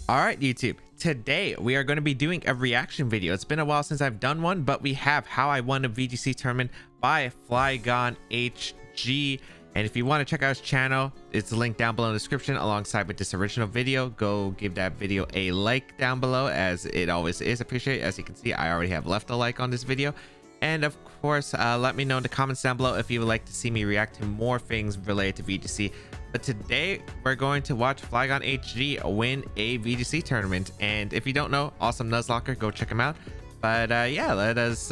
All right, YouTube. Today we are going to be doing a reaction video. It's been a while since I've done one, but we have how I won a VGC tournament by FlygonHG. And if you want to check out his channel, it's linked down below in the description alongside with this original video. Go give that video a like down below, as it always is appreciated. As you can see, I already have left a like on this video. And of course, let me know in the comments down below if you would like to see me react to more things related to VGC. But today we're going to watch FlygonHG win a VGC tournament. And if you don't know, awesome Nuzlocke, go check him out. But yeah, let us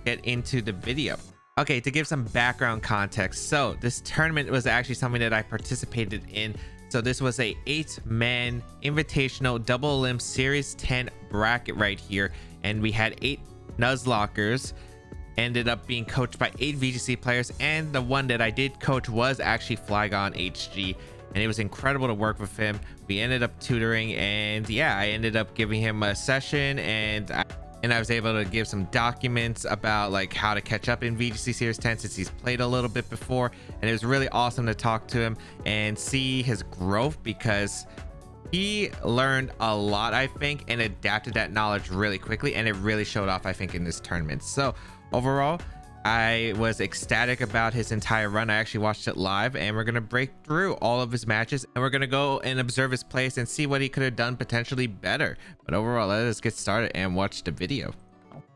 get into the video. Okay, to give some background context, so this tournament was actually something that I participated in. So this was a 8-man invitational double limb series 10 bracket right here, and we had 8 Nuzlockers. Ended up being coached by 8 VGC players, and the one that I did coach was actually FlygonHG, and it was incredible to work with him. We ended up tutoring, and yeah, I ended up giving him a session, and I was able to give some documents about like how to catch up in VGC Series 10 since he's played a little bit before. And it was really awesome to talk to him and see his growth, because he learned a lot, I think, and adapted that knowledge really quickly, and it really showed off, I think, in this tournament. So overall, I was ecstatic about his entire run. I actually watched it live, and we're going to break through all of his matches, and we're going to go and observe his plays and see what he could have done potentially better. But overall, let us get started and watch the video.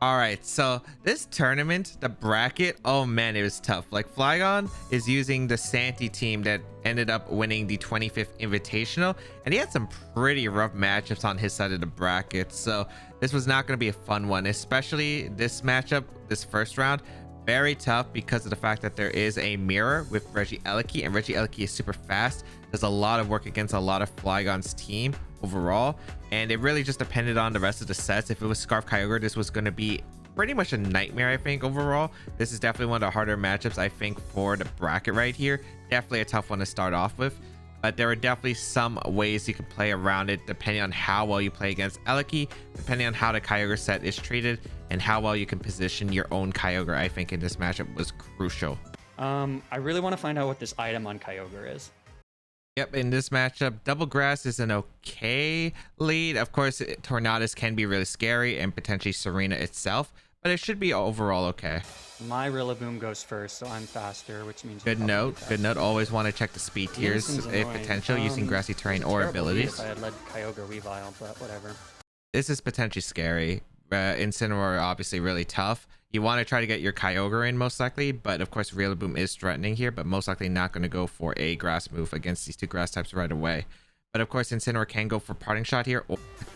All right, so this tournament, the bracket, oh man, it was tough. Like, Flygon is using the Santi team that ended up winning the 25th Invitational, and he had some pretty rough matchups on his side of the bracket. So this was not going to be a fun one, especially this matchup, this first round. Very tough because of the fact that there is a mirror with Reggie Eliki, and Reggie Eliki is super fast. There's a lot of work against a lot of Flygon's team overall, and it really just depended on the rest of the sets. If it was Scarf Kyogre, this was going to be pretty much a nightmare, I think. Overall, this is definitely one of the harder matchups, I think, for the bracket right here. Definitely a tough one to start off with, but there are definitely some ways you can play around it depending on how well you play against Eliki, depending on how the Kyogre set is treated, and how well you can position your own Kyogre. I think in this matchup was crucial. I really want to find out what this item on Kyogre is. Yep, in this matchup, Double Grass is an okay lead. Of course, Tornadus can be really scary, and potentially Serena itself, but it should be overall okay. My Rillaboom goes first, so I'm faster, which means good note. Good note. Always want to check the speed tiers if potential using grassy terrain or abilities. If I had led Kyogre Weavile, but whatever. This is potentially scary. Incineroar obviously really tough. You want to try to get your Kyogre in most likely, but of course Rillaboom is threatening here, but most likely not going to go for a grass move against these two grass types right away. But of course Incineroar can go for Parting Shot here.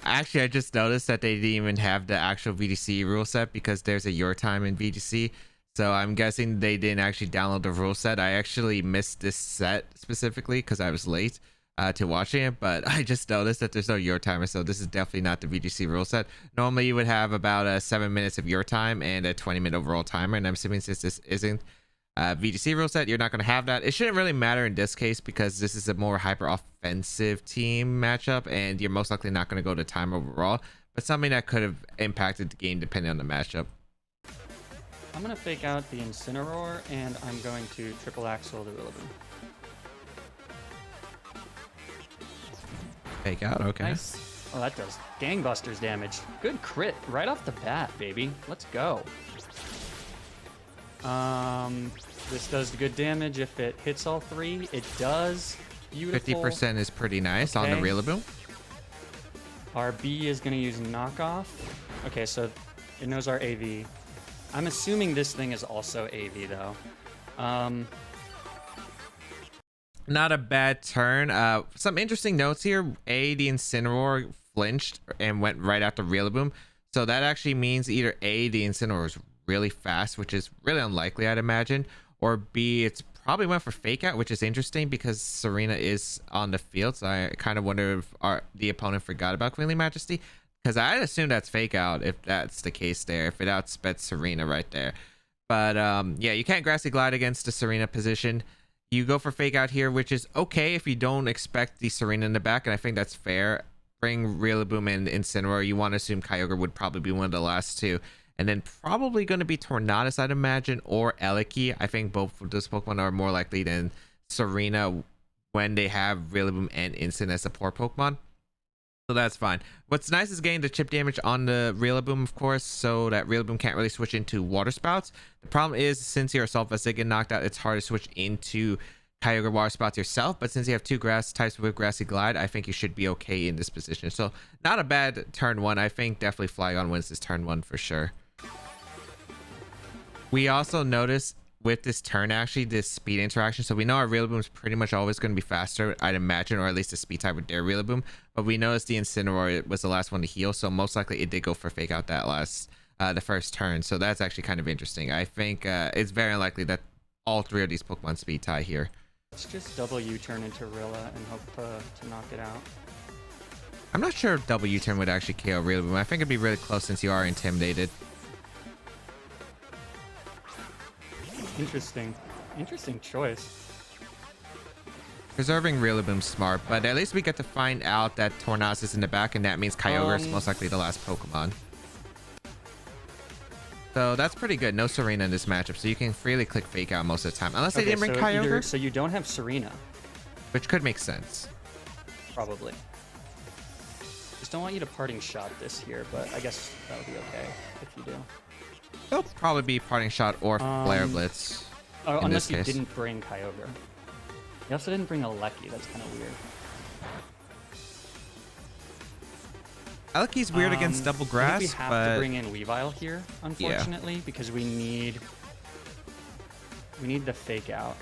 Actually, I just noticed that they didn't even have the actual VGC rule set, because there's a Your Time in VGC. So I'm guessing they didn't actually download the rule set. I actually missed this set specifically because I was late to watching it, but I just noticed that there's no Your Timer, so this is definitely not the VGC rule set. Normally you would have about 7 minutes of Your Time and a 20-minute overall timer, and I'm assuming since this isn't VGC rule set, you're not going to have that. It shouldn't really matter in this case because this is a more hyper offensive team matchup, and you're most likely not going to go to time overall, but something that could have impacted the game depending on the matchup. I'm going to fake out the Incineroar, and I'm going to triple axle the Rillaboom. Fake out, okay. Nice. Oh, that does gangbusters damage. Good crit right off the bat, baby. Let's go. This does good damage if it hits all 3. It does. Beautiful. 50% is pretty nice on the Rillaboom. Our B is going to use knockoff. Okay, so it knows our AV. I'm assuming this thing is also AV though. Not a bad turn. Some interesting notes here. The Incineroar flinched and went right after Rillaboom, so that actually means either A, the Incineroar is really fast, which is really unlikely I'd imagine, or B, it's probably went for fake out, which is interesting because Serena is on the field. So I kind of wonder if the opponent forgot about Queenly Majesty, because I'd assume that's fake out if that's the case there, if it outsped Serena right there. But yeah, you can't Grassy Glide against the Serena position. You go for fake out here, which is okay if you don't expect the Serena in the back, and I think that's fair. Bring Rillaboom and Incineroar. You want to assume Kyogre would probably be one of the last two, and then probably going to be Tornadus, I'd imagine, or Eliki. I think both of those Pokemon are more likely than Serena when they have Rillaboom and Incin as support Pokemon. So that's fine. What's nice is getting the chip damage on the Rillaboom, of course, so that Rillaboom can't really switch into Water Spouts. The problem is, since your Assault Vest did get knocked out, it's hard to switch into Kyogre Water Spouts yourself, but since you have two grass types with Grassy Glide, I think you should be okay in this position. So not a bad turn one. I think definitely Flygon wins this turn one for sure. We also notice with this turn, actually, this speed interaction. So we know our Rillaboom is pretty much always going to be faster, I'd imagine, or at least the speed type with their Rillaboom. But we noticed the Incineroar was the last one to heal, so most likely it did go for Fake Out that last, the first turn. So that's actually kind of interesting. I think it's very unlikely that all three of these Pokemon speed tie here. Let's just double U-turn into Rilla and hope to knock it out. I'm not sure if double U-turn would actually KO Rillaboom. I think it'd be really close since you are intimidated. Interesting choice. Preserving Rillaboom's smart, but at least we get to find out that Tornadus is in the back, and that means Kyogre is most likely the last Pokemon. So that's pretty good. No Serena in this matchup, so you can freely click Fake Out most of the time, unless they didn't bring Kyogre. So you don't have Serena, which could make sense. Probably. Just don't want you to Parting Shot this here, but I guess that'll be okay if you do. It'll probably be Parting Shot or Flare Blitz. Oh, unless you didn't bring Kyogre. You also didn't bring a Lecky. That's kind of weird. Lecky's weird against Double Grass, we have to bring in Weavile here, unfortunately, because we need the Fake Out.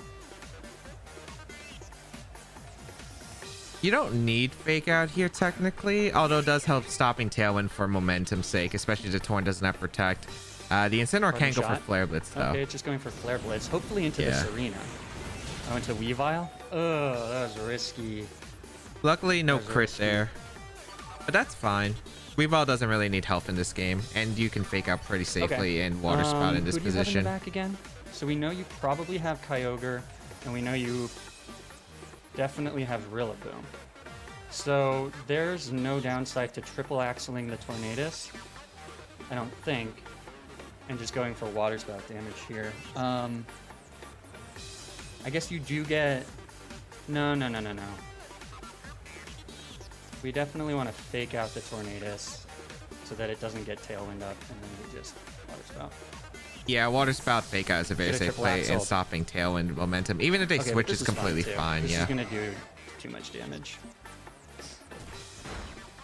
You don't need Fake Out here technically, although it does help stopping Tailwind for momentum's sake, especially the Torn doesn't have Protect. The Incineroar can go for Flare Blitz though. Okay, it's just going for Flare Blitz, hopefully into the Serena. I went to Weavile. Oh, that was risky. Luckily, no crit there, but that's fine. Weavile doesn't really need health in this game, and you can Fake Out pretty safely and Water Spout in this position. Who do you have in the back again? So we know you probably have Kyogre, and we know you definitely have Rillaboom. So there's no downside to triple axling the Tornadus, I don't think, and just going for Water Spout damage here. I guess you do get... No. We definitely want to Fake Out the Tornadus so that it doesn't get Tailwind up, and then we just Water Spout. Yeah, Water Spout Fake Out is a very safe play in stopping Tailwind momentum. Even if they switch, it's completely fine. This is going to do too much damage.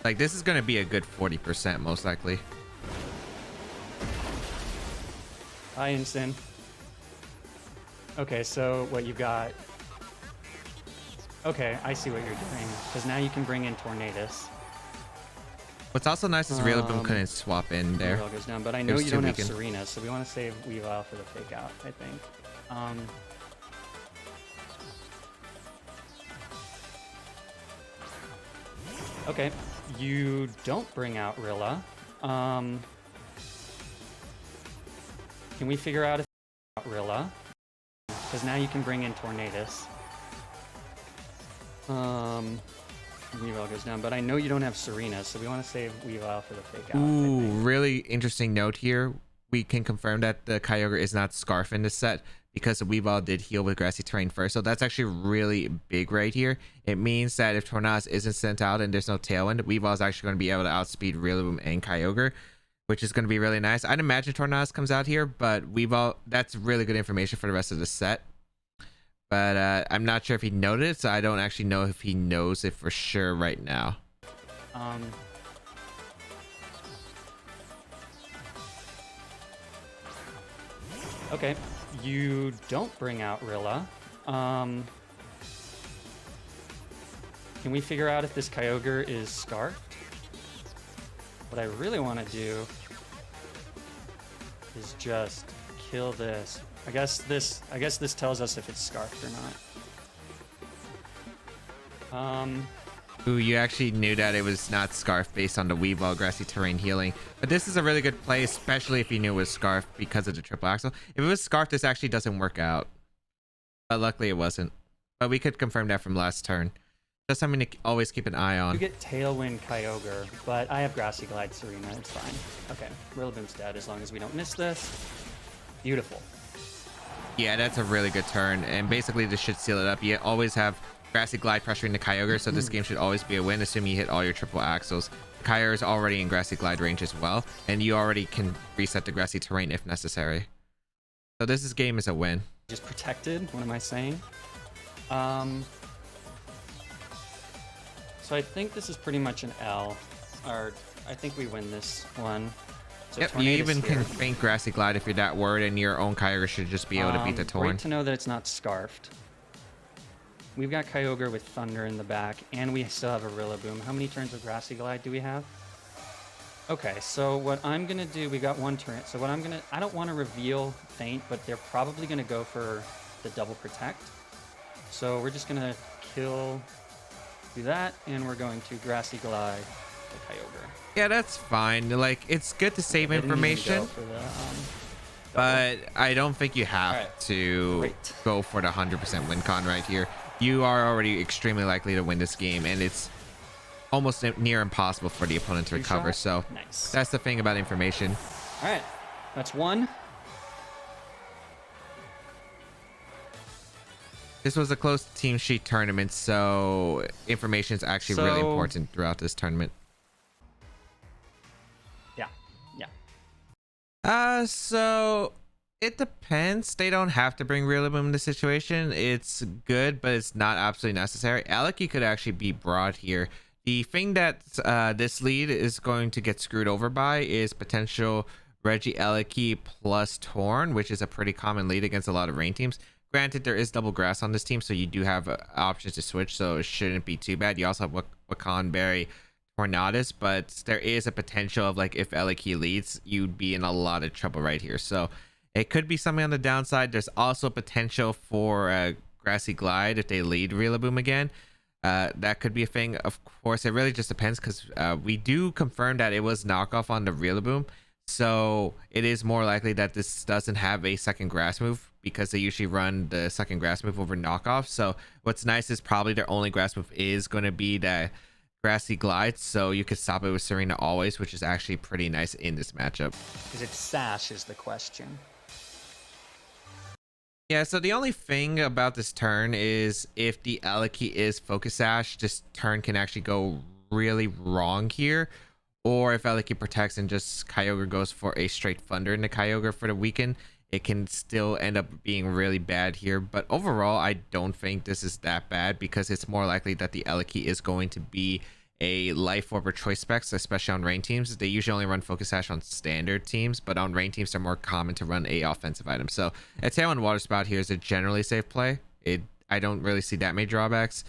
Like, this is going to be a good 40% most likely. Hi, Instant. Okay, so what you got... Okay, I see what you're doing, because now you can bring in Tornadus. What's also nice is Rillaboom couldn't swap in there. Weavile goes down, but I know you don't have Serena, so we want to save Weavile for the Fake Out, I think. Okay, you don't bring out Rilla. Can we figure out if Rilla? Because now you can bring in Tornadus. Weavile goes down, but I know you don't have Serena, so we want to save Weavile for the Fake Out. Ooh, really interesting note here. We can confirm that the Kyogre is not Scarf in this set because the Weavile did heal with Grassy Terrain first, so that's actually really big right here. It means that if Tornadus isn't sent out and there's no Tailwind, Weavile is actually going to be able to outspeed Rillaboom and Kyogre, which is going to be really nice. I'd imagine Tornadus comes out here, but Weavile, that's really good information for the rest of the set. But I'm not sure if he noticed, so I don't actually know if he knows it for sure right now. Okay, you don't bring out Rilla. Can we figure out if this Kyogre is Scarfed? What I really want to do is just kill this. I guess this tells us if it's Scarfed or not. Ooh, you actually knew that it was not Scarf based on the Weavile Grassy Terrain healing. But this is a really good play, especially if you knew it was Scarf because of the triple axle. If it was Scarf, this actually doesn't work out. But luckily it wasn't. But we could confirm that from last turn. Just something to always keep an eye on. You get Tailwind Kyogre, but I have Grassy Glide Serena. It's fine. Okay, Rillaboom's dead as long as we don't miss this. Beautiful. Yeah, that's a really good turn. And basically this should seal it up. You always have Grassy Glide pressuring the Kyogre, so this game should always be a win, assuming you hit all your triple axles. Kyogre is already in Grassy Glide range as well, and you already can reset the Grassy Terrain if necessary. So this game is a win. Just protected, what am I saying? So I think this is pretty much an L, or I think we win this one. So yep, you even can feint Grassy Glide if you're that worried, and your own Kyogre should just be able to beat the Torn. Great to know that it's not scarfed. We've got Kyogre with Thunder in the back, and we still have a Rillaboom. How many turns of Grassy Glide do we have? Okay, so what I'm gonna do, we got one turn. So what I don't want to reveal feint, but they're probably gonna go for the double protect. So we're just gonna do that, and we're going to Grassy Glide the Kyogre. Yeah, that's fine. Like, it's good to save information, but I don't think you have to go for the 100% win con right here. You are already extremely likely to win this game, and it's almost near impossible for the opponent to recover. So that's the thing about information. All right, that's one. This was a close team sheet tournament, so information is actually really important throughout this tournament. So it depends. They don't have to bring Rillaboom in the situation. It's good, but it's not absolutely necessary. Aleki could actually be brought here. The thing that this lead is going to get screwed over by is potential Reggie Aleki plus Torn, which is a pretty common lead against a lot of rain teams. Granted, there is double grass on this team, so you do have options to switch, so it shouldn't be too bad. You also have Wakan Berry Tornadus, but there is a potential of, like, if Aleki leads, you'd be in a lot of trouble right here. So it could be something on the downside. There's also potential for Grassy Glide if they lead Rillaboom again. That could be a thing. Of course, it really just depends, because we do confirm that it was knockoff on the Rillaboom, so it is more likely that this doesn't have a second grass move, because they usually run the second grass move over knockoff. So what's nice is probably their only grass move is going to be the Grassy Glide, so you could stop it with Serena always, which is actually pretty nice in this matchup. Is it Sash is the question. Yeah, so the only thing about this turn is if the Aleki is Focus Sash, this turn can actually go really wrong here. Or if Aleki protects and just Kyogre goes for a straight Thunder in the Kyogre for the weekend, it can still end up being really bad here. But overall, I don't think this is that bad, because it's more likely that the Aleki is going to be a Life Orb or Choice Specs, especially on rain teams. They usually only run Focus Sash on standard teams, but on rain teams, they're more common to run a offensive item. So a Tail and Water Spout here is a generally safe play. I don't really see that many drawbacks.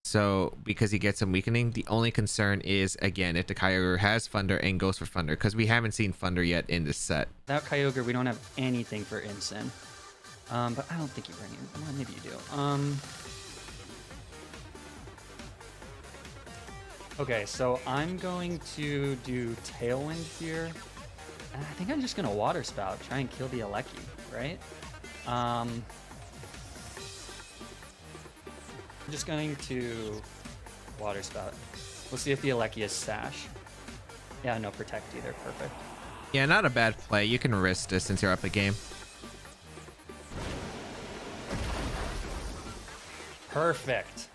So because he gets some weakening, the only concern is, again, if the Kyogre has Thunder and goes for Thunder, because we haven't seen Thunder yet in this set. Without Kyogre, we don't have anything for Incin. But I don't think you bring it. Well, maybe you do. Okay, so I'm going to do Tailwind here. And I think I'm just going to Water Spout, try and kill the Aleki, right? I'm just going to Water Spout. We'll see if the Aleki is Sash. Yeah, no Protect either. Perfect. Yeah, not a bad play. You can risk this since you're up a game. Perfect.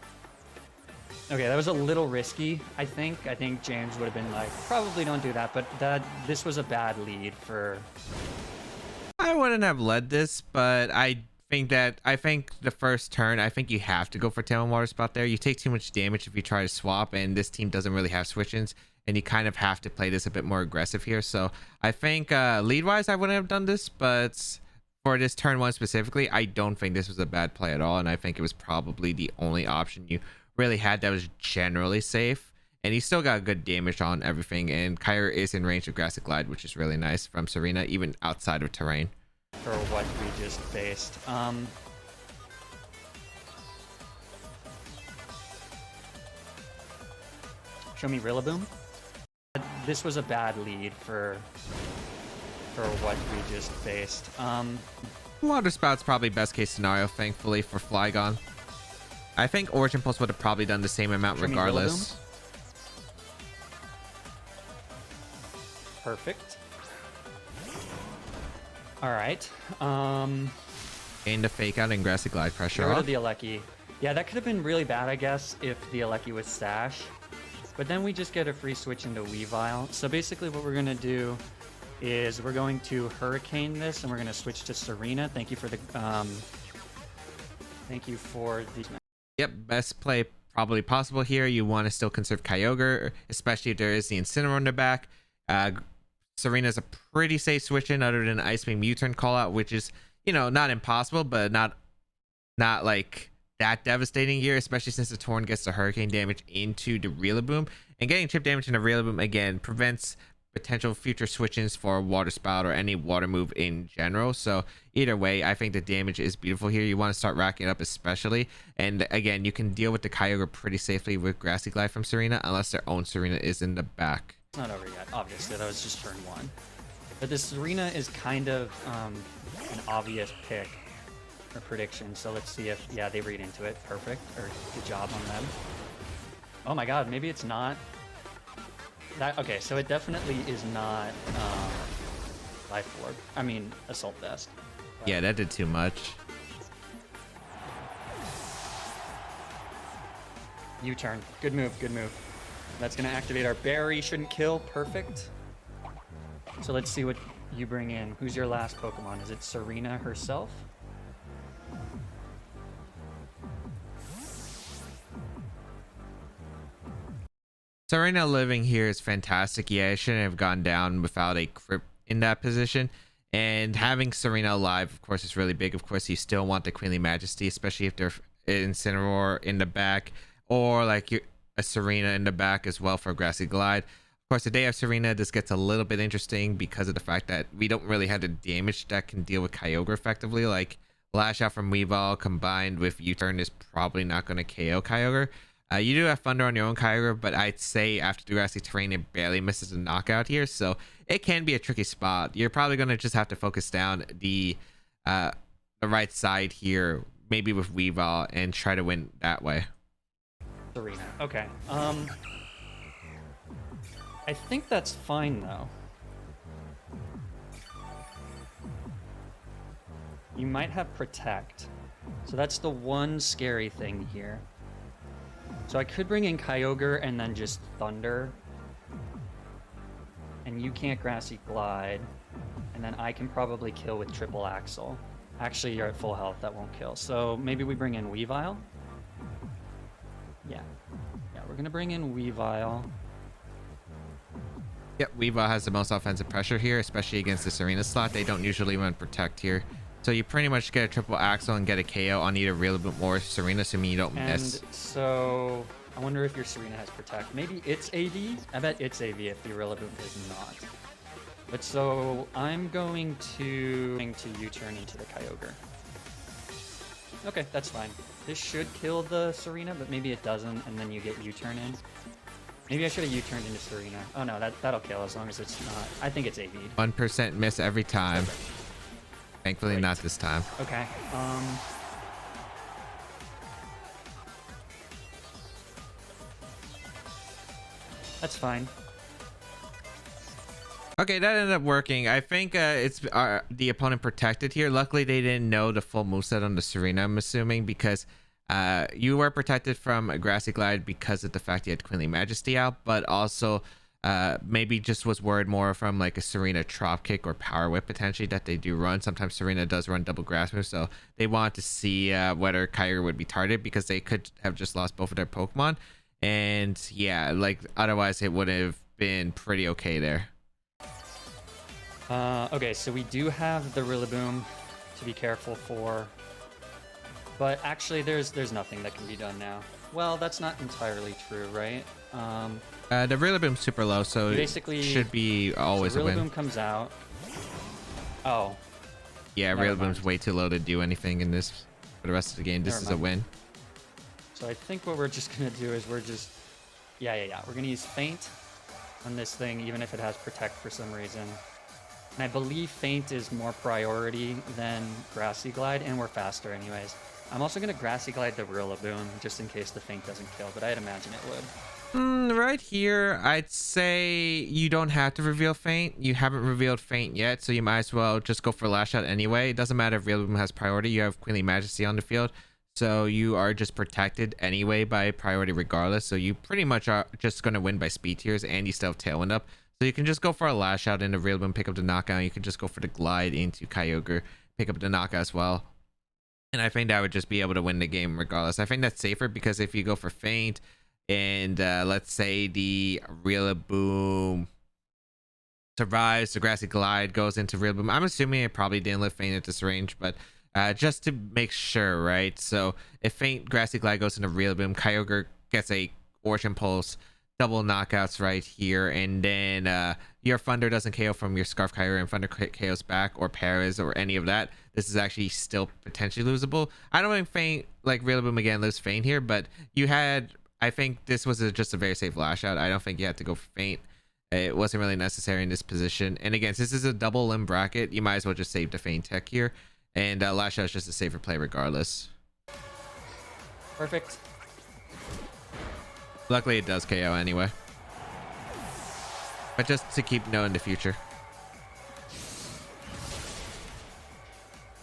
Okay, that was a little risky, I think. I think James would have been like, probably don't do that, but this was a bad lead for... I wouldn't have led this, but I think the first turn, I think you have to go for Tail and Water Spout there. You take too much damage if you try to swap, and this team doesn't really have switch-ins, and you kind of have to play this a bit more aggressive here. So I think lead-wise, I wouldn't have done this, but for this turn one specifically, I don't think this was a bad play at all, and I think it was probably the only option you really had that was generally safe. And he still got good damage on everything, and Kyogre is in range of Grassy Glide, which is really nice from Serena, even outside of terrain. For what we just faced. Show me Rillaboom. This was a bad lead for what we just faced. Water Spout's probably best case scenario, thankfully, for Flygon. I think Origin Pulse would have probably done the same amount regardless. Perfect. All right. Gained a Fake Out and Grassy Glide pressure Get rid off. of the Aleki. Yeah, that could have been really bad, I guess, if the Alecki was Sash. But then we just get a free switch into Weavile. So basically what we're going to do is we're going to Hurricane this, and we're going to switch to Serena. Thank you for the... thank you for the... Yep, best play probably possible here. You want to still conserve Kyogre, especially if there is the Incineroar in the back. Serena's a pretty safe switch in other than Ice Beam U-turn call out, which is, you know, not impossible, but not like that devastating here, especially since the Torn gets the Hurricane damage into the Rillaboom. And getting chip damage in the Rillaboom, again, prevents potential future switch-ins for Water Spout or any water move in general. So either way, I think the damage is beautiful here. You want to start racking it up especially. And again, you can deal with the Kyogre pretty safely with Grassy Glide from Serena, unless their own Serena is in the back. It's not over yet, obviously. That was just turn 1. But this Serena is kind of an obvious pick or prediction. So let's see if, yeah, they read into it. Perfect. Or good job on them. Oh my god, maybe it's not. That, okay, so it definitely is not Life Orb. I mean, Assault Vest. But... yeah, that did too much. U-turn. Good move, good move. That's going to activate our berry. Shouldn't kill. Perfect. So let's see what you bring in. Who's your last Pokemon? Is it Serena herself? Serena living here is fantastic. Yeah, it shouldn't have gone down without a Crypt in that position. And having Serena alive, of course, is really big. Of course, you still want the Queenly Majesty, especially if they're Incineroar in the back, or like a Serena in the back as well for Grassy Glide. Of course, the day of Serena, this gets a little bit interesting because of the fact that we don't really have the damage that can deal with Kyogre effectively. Like Lash Out from Weavile combined with U-turn is probably not going to KO Kyogre. You do have Thunder on your own Kyogre, but I'd say after the grassy terrain, it barely misses a knockout here, so it can be a tricky spot. You're probably going to just have to focus down the right side here, maybe with Weavile, and try to win that way. Serena. Okay. I think that's fine though. You might have Protect, so that's the one scary thing here. So I could bring in Kyogre and then just Thunder. And you can't Grassy Glide. And then I can probably kill with Triple Axle. Actually, you're at full health. That won't kill. So maybe we bring in Weavile. Yeah. Yeah, we're going to bring in Weavile. Yep, Weavile has the most offensive pressure here, especially against the Serena slot. They don't usually run Protect here. So you pretty much get a Triple Axle and get a KO on either Rillaboom or Serena, assuming you don't miss. And so I wonder if your Serena has Protect. Maybe it's AV? I bet it's AV if the Rillaboom is not. But so I'm going to U-turn into the Kyogre. Okay, that's fine. This should kill the Serena, but maybe it doesn't, and then you get U-turn in. Maybe I should have U-turned into Serena. Oh no, that'll kill as long as it's not. I think it's AV. 1% miss every time. Thankfully, Great. not this time. Okay. That's fine. Okay, that ended up working. I think it's the opponent protected here. Luckily, they didn't know the full moveset on the Serena, I'm assuming, because you were protected from a Grassy Glide because of the fact you had Queenly Majesty out, but also maybe just was worried more from like a Serena Trop Kick or Power Whip potentially that they do run. Sometimes Serena does run double grass moves, so they wanted to see whether Kyogre would be targeted because they could have just lost both of their Pokemon. And yeah, like otherwise it would have been pretty okay there. Okay, so we do have the Rillaboom to be careful for, but actually there's nothing that can be done now. Well, that's not entirely true, right? The Rillaboom's super low, so basically it should be always a win. Rillaboom comes out. Oh. Yeah, Rillaboom's way too low to do anything in this for the rest of the game. This is a win. So I think what we're just gonna do is we're gonna use Feint on this thing, even if it has Protect for some reason. And I believe Feint is more priority than Grassy Glide, and we're faster anyways. I'm also going to Grassy Glide the Rillaboom, just in case the Feint doesn't kill, but I'd imagine it would. Right here, I'd say you don't have to reveal Feint. You haven't revealed Feint yet, so you might as well just go for Lash Out anyway. It doesn't matter if Rillaboom has priority. You have Queenly Majesty on the field. So you are just protected anyway by priority regardless. So you pretty much are just going to win by speed tiers, and you still have Tailwind up. So you can just go for a Lash Out into Real Boom, pick up the knockout. You can just go for the Glide into Kyogre, pick up the knockout as well. And I think that would just be able to win the game regardless. I think that's safer because if you go for Feint and let's say the Real Boom survives, the Grassy Glide goes into Real Boom. I'm assuming it probably didn't live Feint at this range, but just to make sure, right? So if Feint, Grassy Glide goes into Real Boom, Kyogre gets a Origin Pulse, double knockouts right here, and then your Thunder doesn't KO from your Scarf Kyogre and Thunder KOs back, or Paras, or any of that. This is actually still potentially losable. I don't think Feint, like Real Boom again, lives Feint here, but you had, I think this was just a very safe Lash Out. I don't think you had to go for Feint. It wasn't really necessary in this position. And again, since this is a double limb bracket, you might as well just save the Feint tech here. And Lash Out is just a safer play regardless. Perfect. Luckily, it does KO anyway. But just to keep note in the future.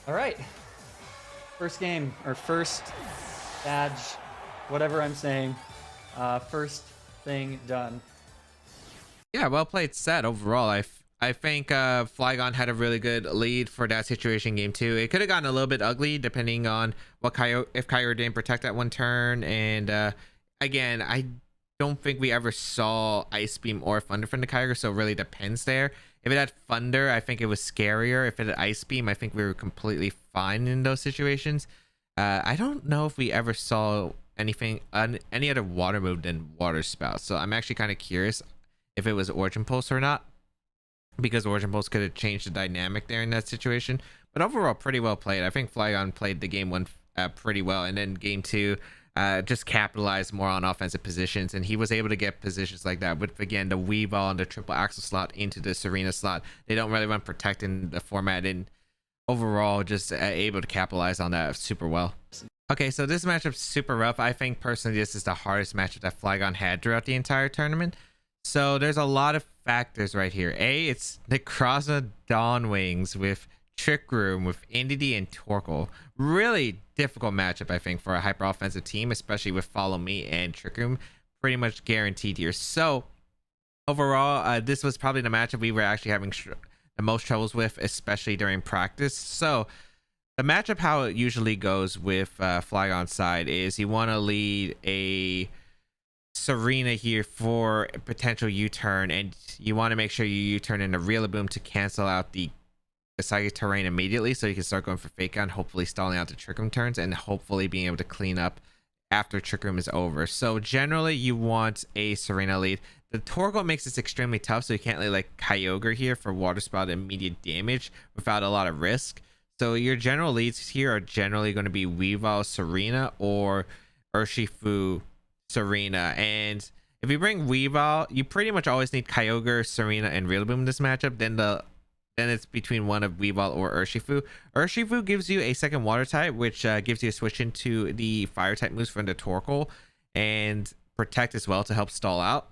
All right. First game, or first badge, whatever I'm saying. First thing done. Yeah, well played set overall. I think Flygon had a really good lead for that situation game 2. It could have gotten a little bit ugly depending on what if Kyogre didn't protect that one turn. And again, I don't think we ever saw Ice Beam or Thunder from the Kyogre, so it really depends there. If it had Thunder, I think it was scarier. If it had Ice Beam, I think we were completely fine in those situations. I don't know if we ever saw anything any other water move than Water Spout, so I'm actually kind of curious if it was Origin Pulse or not, because Origin Pulse could have changed the dynamic there in that situation. But overall, pretty well played. I think Flygon played the game 1 pretty well, and then game 2 just capitalized more on offensive positions, and he was able to get positions like that with, again, the Weavile and the triple axle slot into the Serena slot. They don't really run Protect in the format, and overall just able to capitalize on that super well. Okay, so this matchup's super rough. I think personally this is the hardest matchup that Flygon had throughout the entire tournament. So there's a lot of factors right here. It's Necrozma Dawn Wings with Trick Room with Indeedee and Torkoal. Really difficult matchup, I think, for a hyper offensive team, especially with Follow Me and Trick Room pretty much guaranteed here. So overall, this was probably the matchup we were actually having the most troubles with, especially during practice. So the matchup, how it usually goes with Flygon's side, is you want to lead a Serena here for a potential U-turn, and you want to make sure you U-turn into Rillaboom to cancel out the Psychic Terrain immediately, so you can start going for Fake Out, hopefully stalling out the Trick Room turns, and hopefully being able to clean up after Trick Room is over. So generally you want a Serena lead. The Torkoal makes this extremely tough, so you can't lead like Kyogre here for Water Spout immediate damage without a lot of risk. So your general leads here are generally going to be Weavile Serena or Urshifu Serena. And if you bring Weavile, you pretty much always need Kyogre, Serena, and Rillaboom in this matchup. Then it's between one of Weavile or Urshifu. Urshifu gives you a second water type, which gives you a switch into the fire type moves from the Torkoal, and Protect as well to help stall out.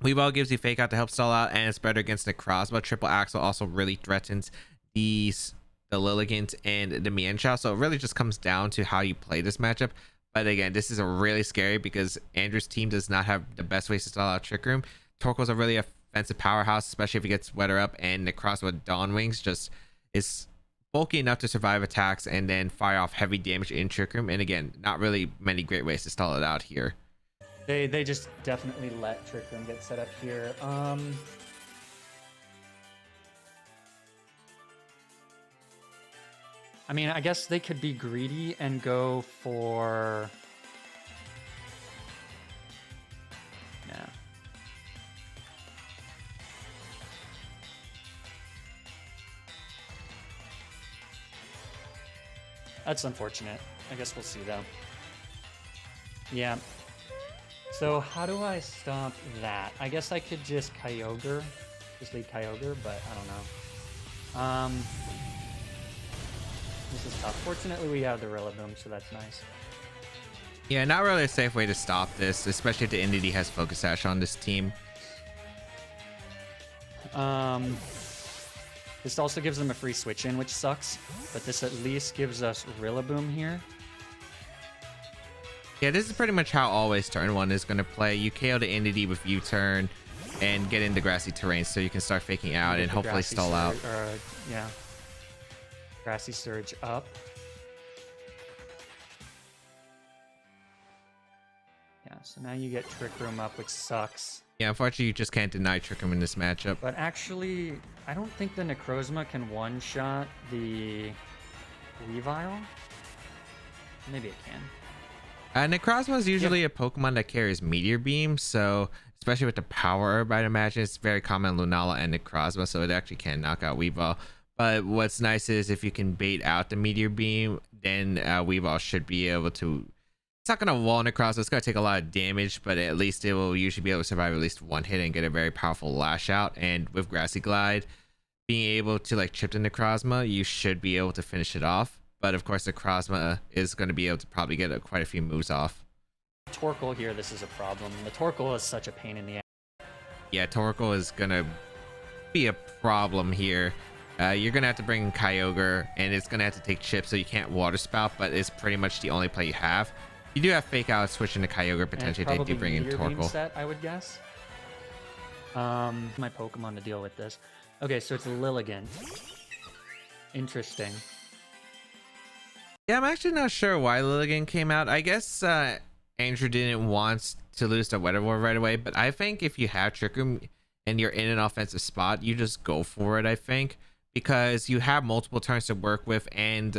Weavile gives you Fake Out to help stall out, and it's better against Necrozma. Triple Axle also really threatens the Lilligant and the Mienshao. So it really just comes down to how you play this matchup. But again, this is a really scary because Andrew's team does not have the best ways to stall out Trick Room. Torkoal's a really offensive powerhouse, especially if he gets Weather Up, and Necrozma with Dawn Wings just is bulky enough to survive attacks and then fire off heavy damage in Trick Room. And again, not really many great ways to stall it out here. They just definitely let Trick Room get set up here. I mean, I guess they could be greedy and go for... Yeah. That's unfortunate. I guess we'll see, though. Yeah. So how do I stop that? I guess I could just Kyogre. Just lead Kyogre, but I don't know. This is tough. Fortunately, we have the Rillaboom, so that's nice. Yeah, not really a safe way to stop this, especially if the Indeedee has Focus Sash on this team. This also gives them a free switch in, which sucks, but this at least gives us Rillaboom here. Yeah, this is pretty much how always turn 1 is going to play. You KO the entity with U-turn and get into grassy terrain so you can start faking out and hopefully stall out. Yeah. Grassy surge up. Yeah, so now you get Trick Room up, which sucks. Yeah, unfortunately, you just can't deny Trick Room in this matchup. But actually, I don't think the Necrozma can one-shot the Weavile. Maybe it can. Necrozma is usually a Pokemon that carries Meteor Beam, so especially with the Power Herb, I'd imagine it's very common on Lunala and Necrozma, so it actually can knock out Weavile. But what's nice is if you can bait out the Meteor Beam, then Weavile should be able to... It's not going to wall Necrozma, it's going to take a lot of damage, but at least it will usually be able to survive at least one hit and get a very powerful Lash Out. And with Grassy Glide, being able to like chip the Necrozma, you should be able to finish it off. But of course, Necrozma is going to be able to probably get quite a few moves off. Torkoal here, this is a problem. The Torkoal is such a pain in the ass. Yeah, Torkoal is going to be a problem here. You're going to have to bring in Kyogre, and it's going to have to take chips, so you can't Water Spout, but it's pretty much the only play you have. You do have Fake Out switching to Kyogre potentially. They do bring in Torkoal. Set, I would guess. My Pokemon to deal with this. Okay, so it's Lilligant. Interesting. Yeah, I'm actually not sure why Lilligant came out. I guess Andrew didn't want to lose the Weather War right away, but I think if you have Trick Room and you're in an offensive spot, you just go for it, I think, because you have multiple turns to work with, and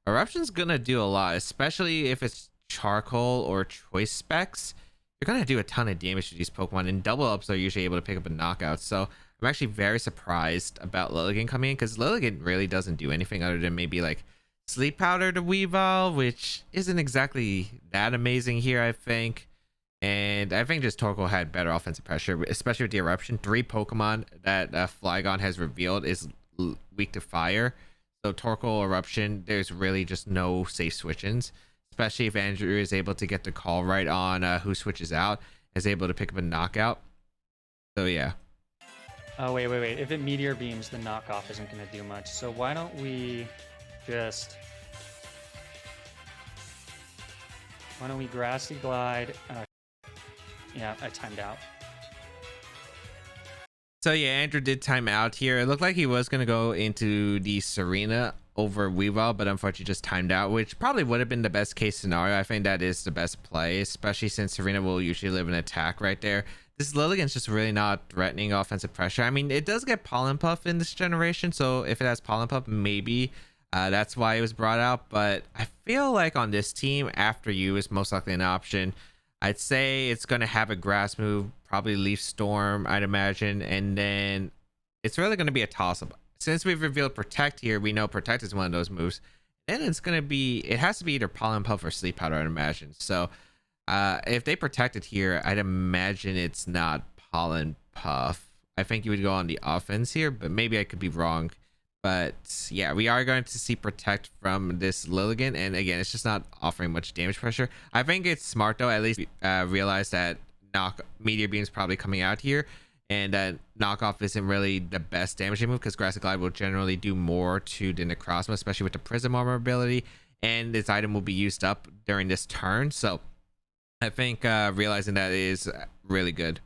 Eruption's gonna do a lot, especially if it's Charcoal or Choice Specs. You're gonna do a ton of damage to these Pokemon, and double ups are usually able to pick up a knockout. So I'm actually very surprised about Lilligant coming in, because Lilligant really doesn't do anything other than maybe like Sleep Powder to Weavile, which isn't exactly that amazing here, I think. And I think just Torkoal had better offensive pressure, especially with the Eruption. 3 Pokemon that Flygon has revealed is weak to fire. So Torkoal, Eruption, there's really just no safe switch-ins, especially if Andrew is able to get the call right on who switches out, is able to pick up a knockout. So yeah. Oh, wait. If it Meteor Beams, the knockoff isn't going to do much. So why don't we just... Why don't we Grassy Glide? Yeah, I timed out. So yeah, Andrew did time out here. It looked like he was going to go into the Serena over Weavile, but unfortunately just timed out, which probably would have been the best case scenario. I think that is the best play, especially since Serena will usually live an attack right there. This Lilligant's just really not threatening offensive pressure. I mean, it does get Pollen Puff in this generation, so if it has Pollen Puff, maybe that's why it was brought out. But I feel like on this team, After You is most likely an option. I'd say it's going to have a grass move, probably Leaf Storm, I'd imagine, and then it's really going to be a toss-up. Since we've revealed Protect here, we know Protect is one of those moves. Then it's going to be, it has to be either Pollen Puff or Sleep Powder, I'd imagine. So if they Protect it here, I'd imagine it's not Pollen Puff. I think you would go on the offense here, but maybe I could be wrong. But yeah, we are going to see Protect from this Lilligant, and again, it's just not offering much damage pressure. I think it's smart though, at least realize that Meteor Beam is probably coming out here, and that knockoff isn't really the best damaging move, because Grassy Glide will generally do more to the Necrozma, especially with the Prism Armor ability, and this item will be used up during this turn. So I think realizing that is really good.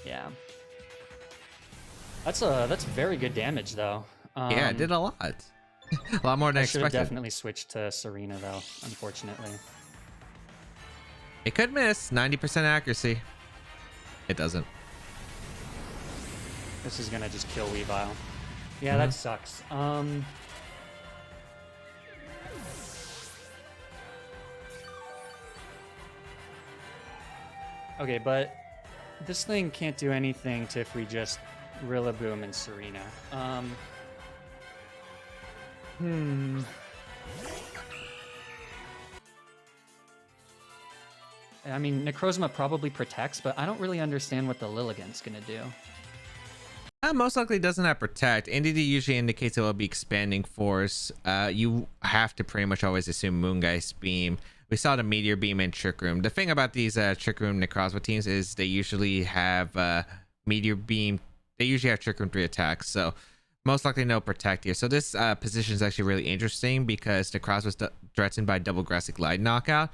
Yeah. That's very good damage though. Yeah, it did a lot. A lot more than I should have expected. definitely switched to Serena though, unfortunately. It could miss 90% accuracy. It doesn't. This is gonna just kill Weavile. Yeah, that sucks. Okay, but this thing can't do anything to if we just Rillaboom and Serena. I mean, Necrozma probably protects, but I don't really understand what the Lilligant's gonna do. Most likely doesn't have Protect. NDD usually indicates it will be Expanding Force. You have to pretty much always assume Moongeist Beam. We saw the Meteor Beam and Trick Room. The thing about these Trick Room Necrozma teams is they usually have Meteor Beam. They usually have Trick Room 3 attacks. So most likely no protect here. So this position is actually really interesting because the cross was threatened by double grassy glide knockout.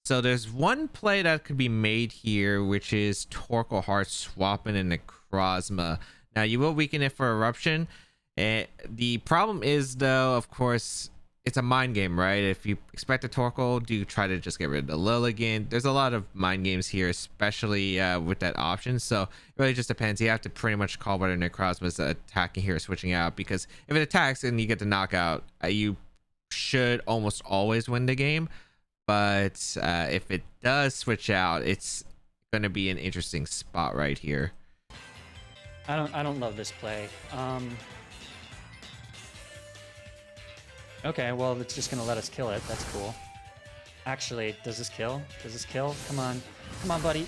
So there's one play that could be made here, which is Torkoal Heart swapping in Necrozma. Now you will weaken it for Eruption. The problem is though, of course, it's a mind game, right? If you expect a Torkoal, do you try to just get rid of the Lilligant? There's a lot of mind games here, especially with that option. So it really just depends. You have to pretty much call whether Necrozma is attacking here or switching out, because if it attacks and you get the knockout, you should almost always win the game. But if it does switch out, it's going to be an interesting spot right here. I don't love this play. Okay, well, it's just gonna let us kill it. That's cool. Actually, does this kill? Does this kill? Come on. Come on, buddy.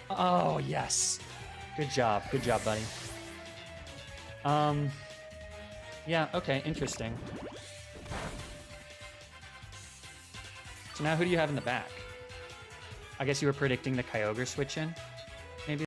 Oh, yes. Good job. Good job, buddy. Yeah, okay, interesting. So now who do you have in the back? I guess you were predicting the Kyogre switch in? Maybe?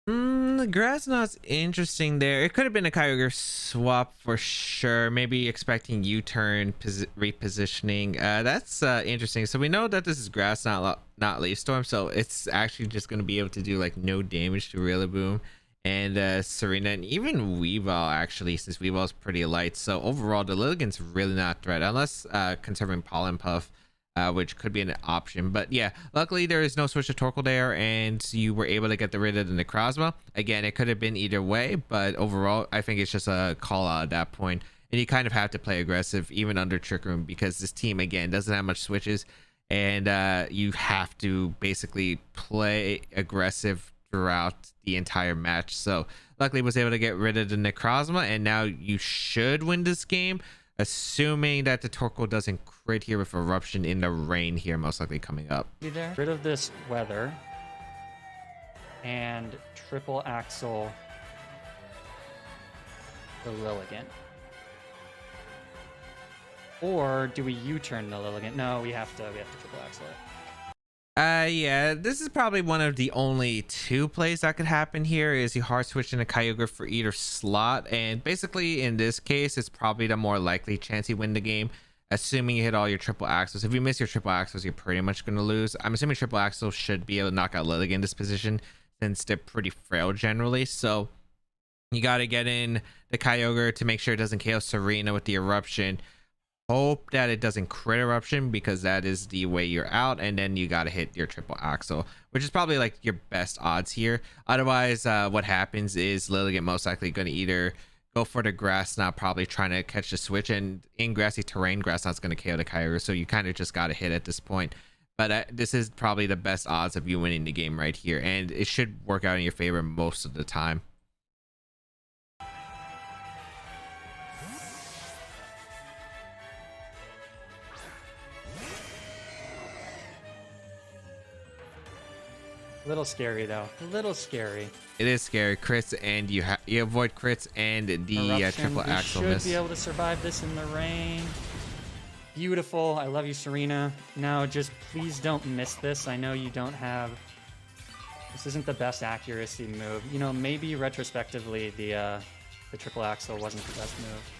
The Grassnot's interesting there. It could have been a Kyogre swap for sure. Maybe expecting U-turn repositioning. That's interesting. So we know that this is Grassnot, not Leaf Storm. So it's actually just going to be able to do like no damage to Rillaboom and Serena, and even Weavile actually, since Weavile is pretty light. So overall, the Lilligant's really not a threat unless conserving Pollen Puff, which could be an option. But yeah, luckily there is no switch to Torkoal there, and you were able to get rid of the Necrozma. Again, it could have been either way, but overall I think it's just a call out at that point, and you kind of have to play aggressive even under Trick Room, because this team again doesn't have much switches, and you have to basically play aggressive throughout the entire match. So luckily was able to get rid of the Necrozma, and now you should win this game, assuming that the Torkoal doesn't crit here with Eruption in the rain here, most likely coming up. Be there. Rid of this weather and triple axle the Lilligant. Or do we U-turn the Lilligant? No, we have to triple axle it. Yeah, this is probably one of the only two plays that could happen here, is you hard switch in a Kyogre for either slot, and basically in this case it's probably the more likely chance you win the game, assuming you hit all your triple axles. If you miss your triple axles, you're pretty much going to lose. I'm assuming triple axles should be able to knock out Lilligant in this position, since they're pretty frail generally. So you got to get in the Kyogre to make sure it doesn't KO Serena with the Eruption. Hope that it doesn't crit Eruption, because that is the way you're out, and then you got to hit your triple axle, which is probably like your best odds here. Otherwise, what happens is Lilligant most likely going to either go for the Grassnot, probably trying to catch the switch, and in grassy terrain, Grassnot's going to KO the Kyogre, so you kind of just got to hit at this point. But this is probably the best odds of you winning the game right here, and it should work out in your favor most of the time. A little scary though. A little scary. It is scary. Crits, and you avoid crits and the triple axle miss. Should be able to survive this in the rain. Beautiful. I love you, Serena. Now just please don't miss this. I know you don't have... This isn't the best accuracy move. You know, maybe retrospectively the triple axle wasn't the best move.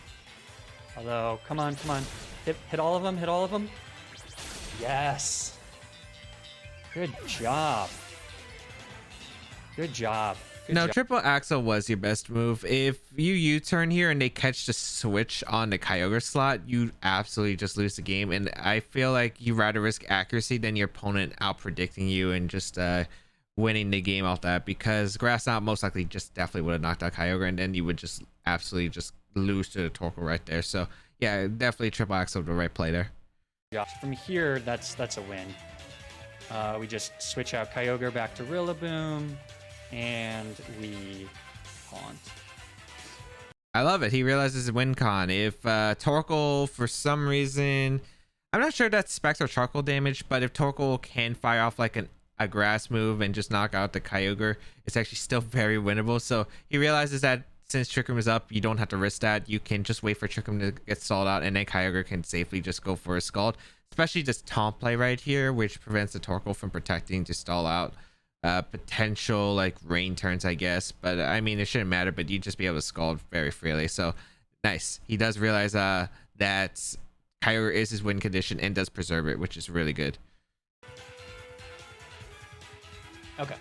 Although, come on, come on. Hit all of them. Hit all of them. Yes. Good job. Good job. No, triple axle was your best move. If you U-turn here and they catch the switch on the Kyogre slot, you absolutely just lose the game. And I feel like you rather risk accuracy than your opponent out predicting you and just winning the game off that, because Grassnot most likely just definitely would have knocked out Kyogre, and then you would just absolutely just lose to the Torkoal right there. So yeah, definitely triple axle the right play there. Yeah, from here, that's a win. We just switch out Kyogre back to Rillaboom, and we taunt. I love it. He realizes win con. If Torkoal, for some reason, I'm not sure that's Specs or Charcoal damage, but if Torkoal can fire off like a grass move and just knock out the Kyogre, it's actually still very winnable. So he realizes that since Trick Room is up, you don't have to risk that. You can just wait for Trick Room to get stalled out, and then Kyogre can safely just go for a Scald. Especially this taunt play right here, which prevents the Torkoal from protecting to stall out. potential like rain turns, I guess. But I mean, it shouldn't matter. But you'd just be able to scald very freely. So nice. He does realize that Kyogre is his win condition and does preserve it, which is really good. Okay.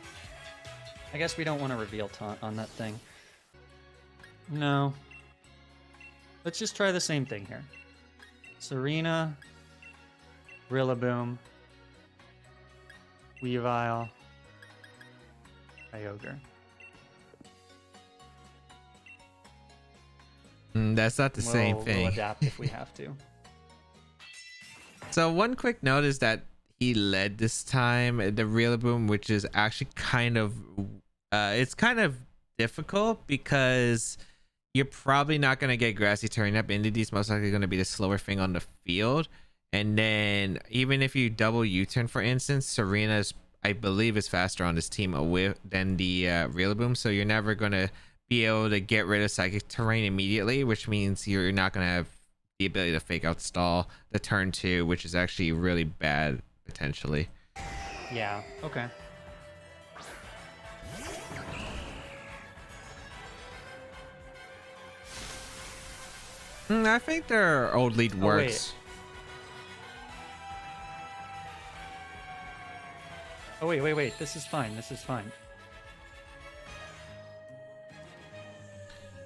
I guess we don't want to reveal taunt on that thing. No. Let's just try the same thing here. Serena, Rillaboom, Weavile, Kyogre. That's not the same thing. We'll adapt if we have to. So one quick note is that he led this time, the Rillaboom, which is actually kind of it's kind of difficult because you're probably not going to get Grassy turning up. Indidy's most likely going to be the slower thing on the field. And then even if you double U-turn, for instance, Serena's, I believe, is faster on this team than the Rillaboom. So you're never going to be able to get rid of Psychic Terrain immediately, which means you're not going to have the ability to fake out stall the turn 2, which is actually really bad potentially. Yeah, okay. I think their old lead works. Oh, wait. This is fine. This is fine.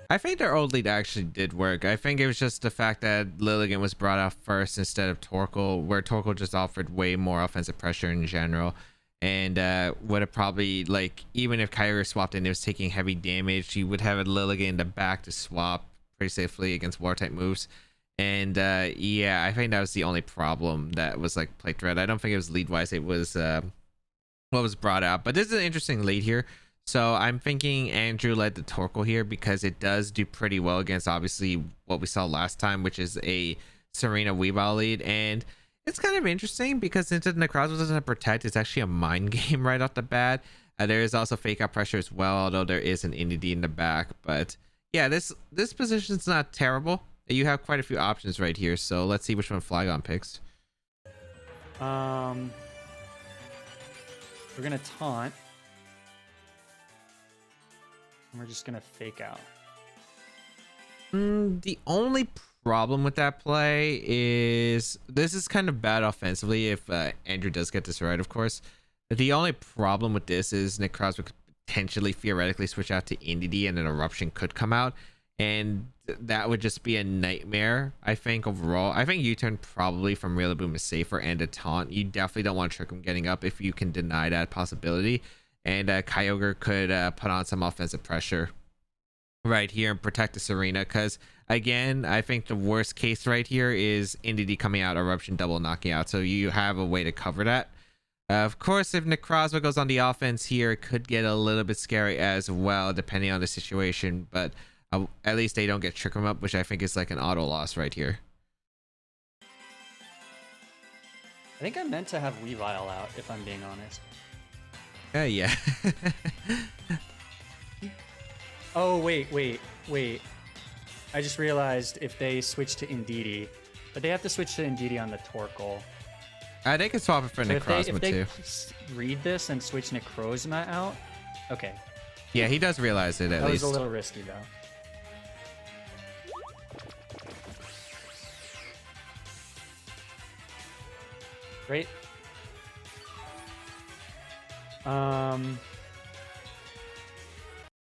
I think their old lead actually did work. I think it was just the fact that Lilligant was brought out first instead of Torkoal, where Torkoal just offered way more offensive pressure in general. And would have probably, like, even if Kyogre swapped and it was taking heavy damage, you would have a Lilligant in the back to swap pretty safely against Water-type moves. And yeah, I think that was the only problem that was like play threat. I don't think it was lead wise, it was what was brought out. But this is an interesting lead here. So I'm thinking Andrew led the Torkoal here because it does do pretty well against obviously what we saw last time, which is a Serena Weavile lead. And it's kind of interesting because since the Necrozma doesn't have Protect, it's actually a mind game right off the bat. There is also fake out pressure as well, although there is an Indeedee in the back. But yeah, this position's not terrible. You have quite a few options right here, so let's see which one Flygon picks. We're gonna taunt. And we're just gonna fake out. The only problem with that play is this is kind of bad offensively if Andrew does get this right, of course. The only problem with this is Necrozma could potentially theoretically switch out to Indeedee and an Eruption could come out, and that would just be a nightmare. I think overall, I think U-turn probably from Rillaboom is safer, and a taunt. You definitely don't want to trick him getting up if you can deny that possibility. And Kyogre could put on some offensive pressure right here and protect the Serena, because again, I think the worst case right here is Indeedee coming out, Eruption double knocking out, so you have a way to cover that. Of course, if Necrozma goes on the offense here, it could get a little bit scary as well, depending on the situation, but at least they don't get Trick 'em Up, which I think is like an auto loss right here. I think I meant to have Weavile out, if I'm being honest. Yeah. Oh, wait. I just realized if they switch to Indeedee, but they have to switch to Indeedee on the Torkoal. They can swap it for Necrozma too. If they read this and switch Necrozma out, okay. Yeah, he does realize it at least. That was a little risky though. Great.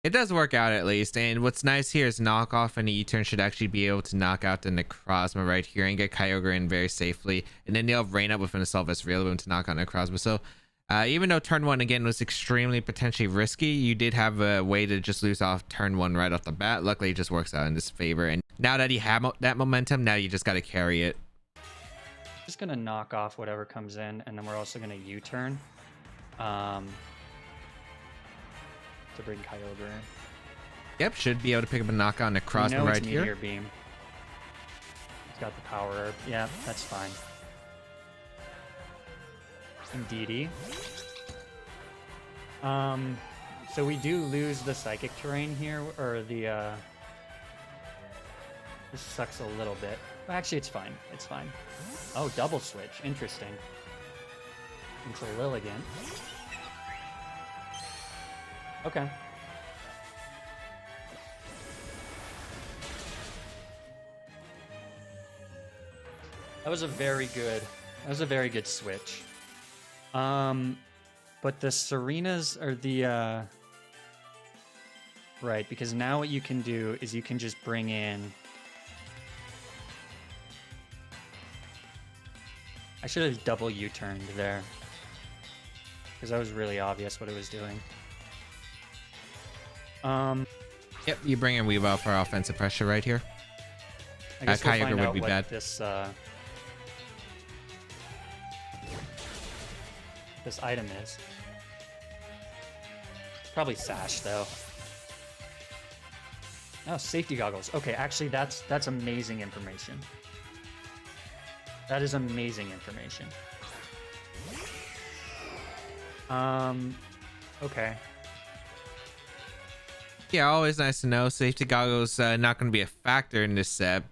It does work out at least, and what's nice here is knockoff and a U-turn should actually be able to knock out the Necrozma right here and get Kyogre in very safely, and then they'll have Rain Up with an Assault Vest Rillaboom to knock out Necrozma. So even though turn 1 again was extremely potentially risky, you did have a way to just lose off turn 1 right off the bat. Luckily it just works out in this favor, and now that you have that momentum, now you just got to carry it. Just gonna knock off whatever comes in, and then we're also gonna U-turn to bring Kyogre in. Yep, should be able to pick up a knockout Necrozma right here. Meteor Beam. He's got the power herb. Yeah, that's fine. Indeedee. So we do lose the Psychic Terrain here, or the this sucks a little bit. Actually, it's fine. It's fine. Oh, double switch. Interesting. Into Lilligant. Okay. That was a very good switch. But the Serenas are the right, because now what you can do is you can just bring in. I should have double U-turned there, because that was really obvious what it was doing. Yep, you bring in Weavile for offensive pressure right here. I guess we'll Kyogre find would out be what bad. this item is. It's probably Sash though. Oh, safety goggles. Okay, actually that's amazing information. That is amazing information. Okay. Yeah, always nice to know. Safety goggles not going to be a factor in this set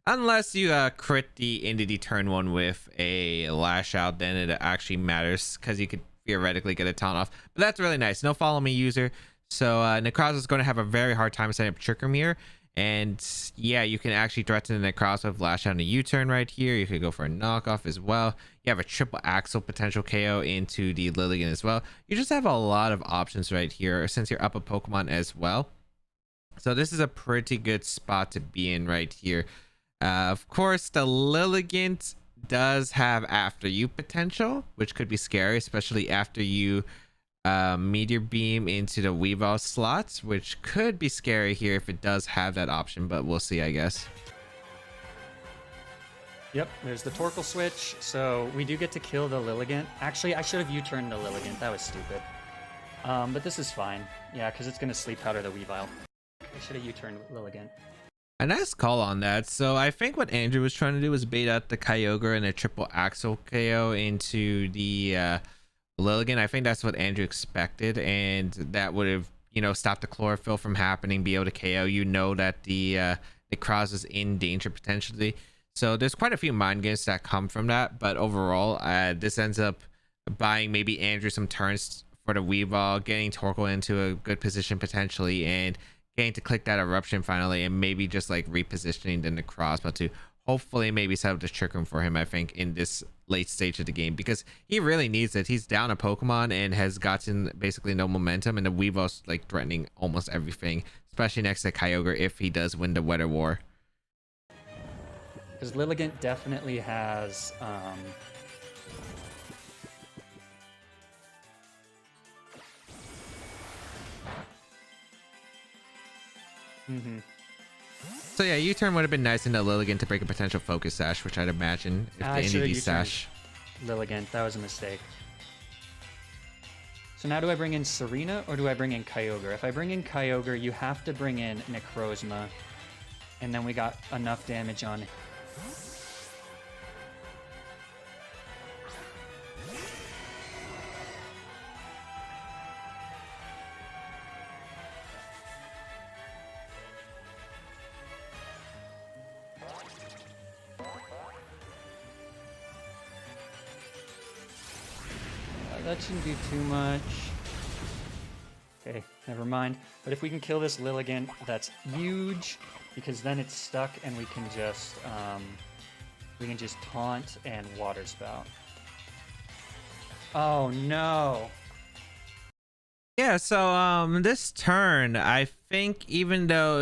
unless you crit the into the turn one with a lash out. Then it actually matters because you could theoretically get a taunt off. But that's really nice. No follow me user, so Necroz is going to have a very hard time setting up Trick Room here. And yeah, you can actually threaten the Necroz with lash out and a U-turn right here. You could go for a knockoff as well. You have a triple axle potential KO into the Lilligant as well. You just have a lot of options right here since you're up a Pokemon as well. So this is a pretty good spot to be in right here. Of course, the Lilligant does have after you potential, which could be scary, especially after you Meteor Beam into the Weavile slots, which could be scary here if it does have that option, but we'll see, I guess. Yep, there's the Torkoal switch, so we do get to kill the Lilligant. Actually, I should have U-turned the Lilligant. That was stupid. But this is fine. Yeah, because it's going to sleep powder the Weavile. I should have U-turned Lilligant. A nice call on that. So I think what Andrew was trying to do was bait out the Kyogre and a triple axle KO into the Lilligant. I think that's what Andrew expected, and that would have, stopped the chlorophyll from happening, be able to KO. You know that the Necroz is in danger potentially. So there's quite a few mind games that come from that, but overall, this ends up buying maybe Andrew some turns for the Weavile, getting Torkoal into a good position potentially, and getting to click that eruption finally, and maybe just like repositioning the Necroz, but to hopefully maybe set up the Trick Room for him, I think, in this late stage of the game, because he really needs it. He's down a Pokemon and has gotten basically no momentum, and the Weavile's like threatening almost everything, especially next to Kyogre if he does win the Weather War. Because Lilligant definitely has So yeah, U-turn would have been nice into Lilligant to break a potential Focus Sash, which I'd imagine if the NDD Sash. Lilligant, that was a mistake. So now do I bring in Serena or do I bring in Kyogre? If I bring in Kyogre, you have to bring in Necrozma, and then we got enough damage on. That shouldn't do too much. Okay, never mind. But if we can kill this Lilligant, that's huge, because then it's stuck and we can just taunt and Water Spout. Oh no. Yeah, so this turn, I think even though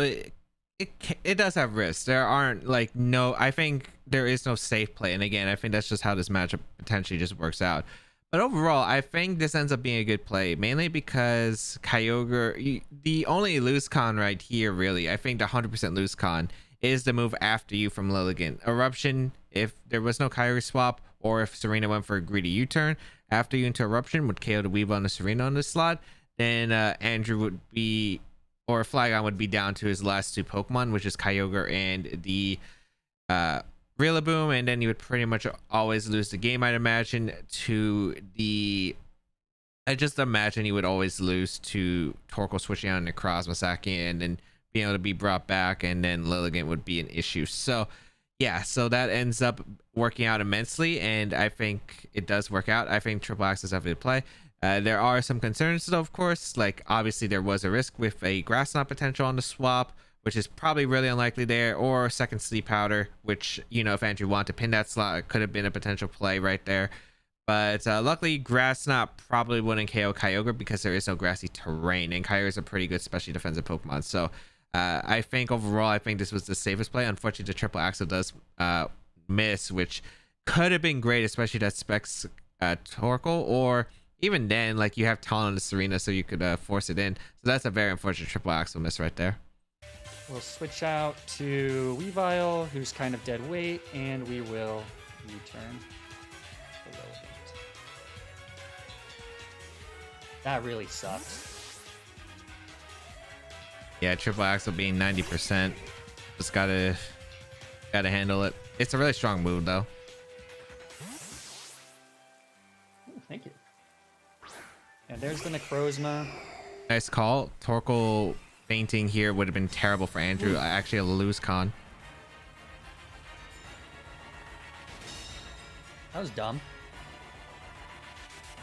it does have risks, there aren't like I think there is no safe play, and again, I think that's just how this matchup potentially just works out. But overall, I think this ends up being a good play, mainly because Kyogre, the only lose con right here, really, I think the 100% lose con is the move after you from Lilligant. Eruption, if there was no Kyogre swap, or if Serena went for a greedy U-turn, after you into Eruption would KO the Weavile and the Serena on the slot, then Andrew would be, or Flygon would be down to his last two Pokemon, which is Kyogre and the Rillaboom, and then you would pretty much always lose the game, I'd imagine, to the... I just imagine you would always lose to Torkoal switching on Necroz Masaki and then being able to be brought back, and then Lilligant would be an issue. So yeah, so that ends up working out immensely, and I think it does work out. I think Triple Axe is definitely a play. There are some concerns though, of course, like obviously there was a risk with a grass knot potential on the swap, which is probably really unlikely there, or second sleep powder, which, you know, if Andrew wanted to pin that slot, it could have been a potential play right there. But luckily grass knot probably wouldn't KO Kyogre because there is no grassy terrain, and Kyogre is a pretty good specially defensive Pokemon. So I think overall, I think this was the safest play. Unfortunately, the triple axle does miss, which could have been great, especially that specs Torkoal, or even then, like, you have Talon in the Serena, so you could force it in. So that's a very unfortunate triple axle miss right there. We'll switch out to Weavile, who's kind of dead weight, and we will return below it. That really sucks. Yeah, triple axle being 90%, just gotta handle it. It's a really strong move though. Ooh, thank you. And there's the Necrozma. Nice call. Torkoal fainting here would have been terrible for Andrew. Actually a lose con. That was dumb.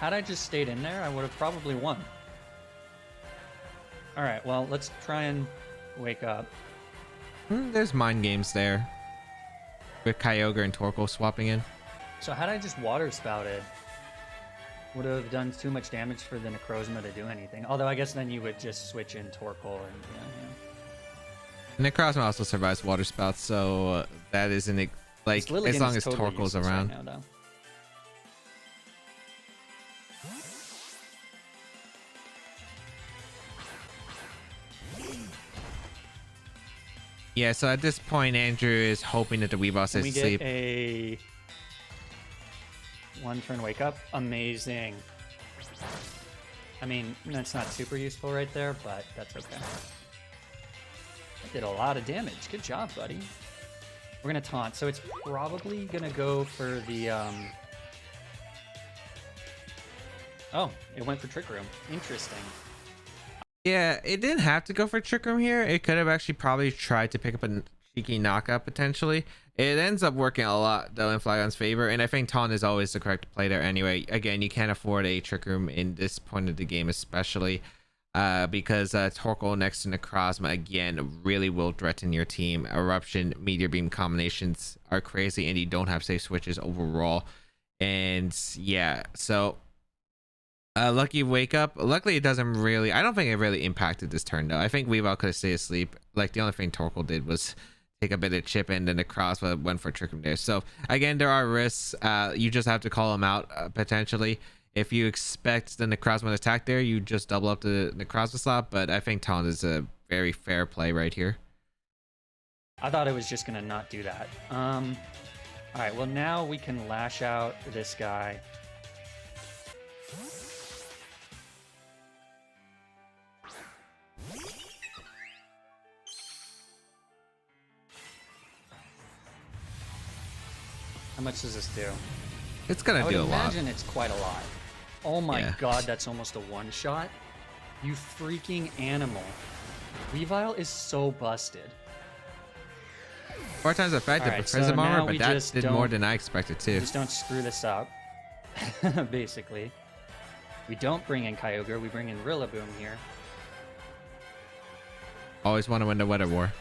Had I just stayed in there, I would have probably won. Alright, well, let's try and wake up. There's mind games there with Kyogre and Torkoal swapping in. So had I just water spouted, would have done too much damage for the Necrozma to do anything. Although I guess then you would just switch in Torkoal and Necrozma also survives water spouts, so that isn't like as long as totally Torkoal's around. Right now, Yeah, so at this point, Andrew is hoping that the Weavile says we sleep. get a one turn wake up. Amazing. I mean, that's not super useful right there, but that's okay. That did a lot of damage. Good job, buddy. We're gonna taunt, so it's probably gonna go for the Oh, it went for Trick Room. Interesting. Yeah, it didn't have to go for Trick Room here. It could have actually probably tried to pick up a cheeky knockout potentially. It ends up working a lot though in Flygon's favor, and I think Taunt is always the correct play there anyway. Again, you can't afford a Trick Room in this point of the game, especially because Torkoal next to Necrozma again really will threaten your team. Eruption, Meteor Beam combinations are crazy, and you don't have safe switches overall. And yeah, so lucky wake up. Luckily it doesn't really, I don't think it really impacted this turn though. I think Weavile could have stayed asleep. Like the only thing Torkoal did was take a bit of chip, and then the Necrozma went for Trick Room there. So again, there are risks. You just have to call them out potentially. If you expect the Necrozma to attack there, you just double up the Necrozma slot, but I think Taunt is a very fair play right here. I thought it was just gonna not do that. All right, well now we can lash out this guy. How much does this do? It's gonna do a lot. I would imagine it's quite a lot. Oh my Yeah. god, that's almost a one-shot. You freaking animal. Weavile is so busted. 4 times effective Alright, with Prism so now Armor, we but that just did more don't- than I expected too. Just don't screw this up, basically. We don't bring in Kyogre, we bring in Rillaboom here. Always want to win the Weather War.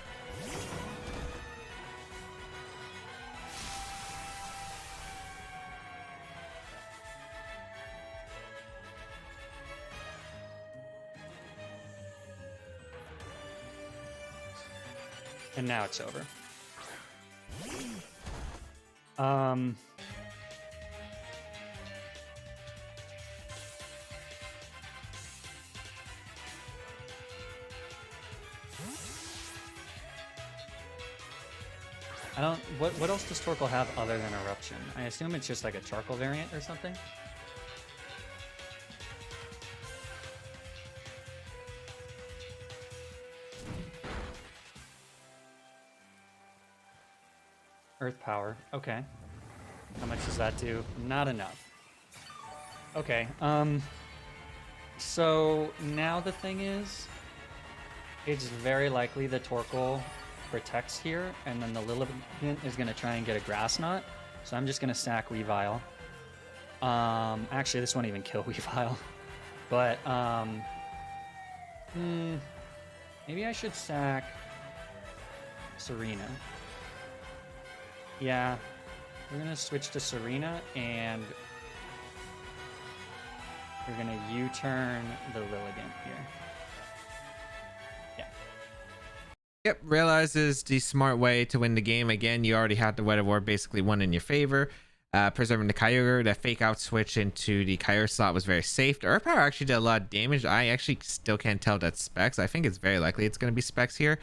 And now it's over. I don't. What else does Torkoal have other than Eruption? I assume it's just like a Charcoal variant or something. Earth Power. Okay. How much does that do? Not enough. Okay. So now the thing is, it's very likely the Torkoal protects here, and then the Lilliput is going to try and get a Grass Knot. So I'm just going to sack Weavile. Actually, this won't even kill Weavile. But maybe I should sack Serena. Yeah, we're gonna switch to Serena, and we're gonna U-turn the Lilligant here. Yeah. Yep, realizes the smart way to win the game. Again, you already had the Weather War basically won in your favor. Preserving the Kyogre, that fake out switch into the Kyogre slot was very safe. The Earth Power actually did a lot of damage. I actually still can't tell if that's Specs. I think it's very likely it's going to be Specs here.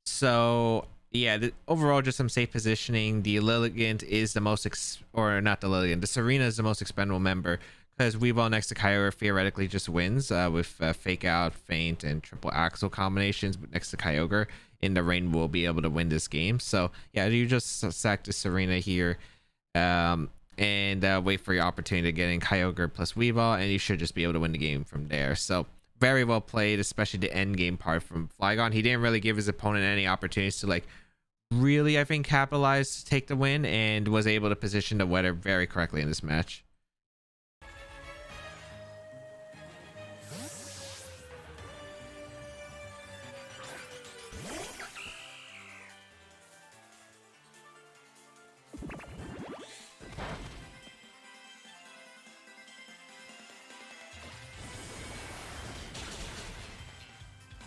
So yeah, overall just some safe positioning. The Lilligant is the most, not the Lilligant, the Serena is the most expendable member, because Weavile next to Kyogre theoretically just wins with fake out, feint, and triple axle combinations next to Kyogre. In the rain, will be able to win this game. So yeah, you just sack the Serena here. And wait for your opportunity to get in Kyogre plus Weavile, and you should just be able to win the game from there. So very well played, especially the end game part from Flygon. He didn't really give his opponent any opportunities to like really, I think, capitalize to take the win, and was able to position the weather very correctly in this match.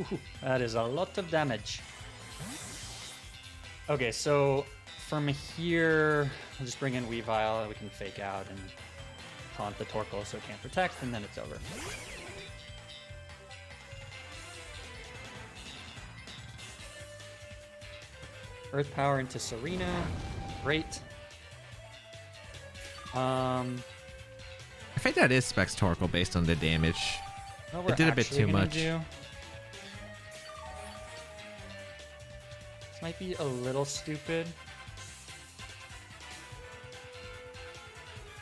Ooh, that is a lot of damage. Okay, so from here, I'll just bring in Weavile. We can fake out and taunt the Torkoal so it can't protect, and then it's over. Earth Power into Serena. Great. I think that is Specs Torkoal based on the damage. It did a bit too much. This might be a little stupid.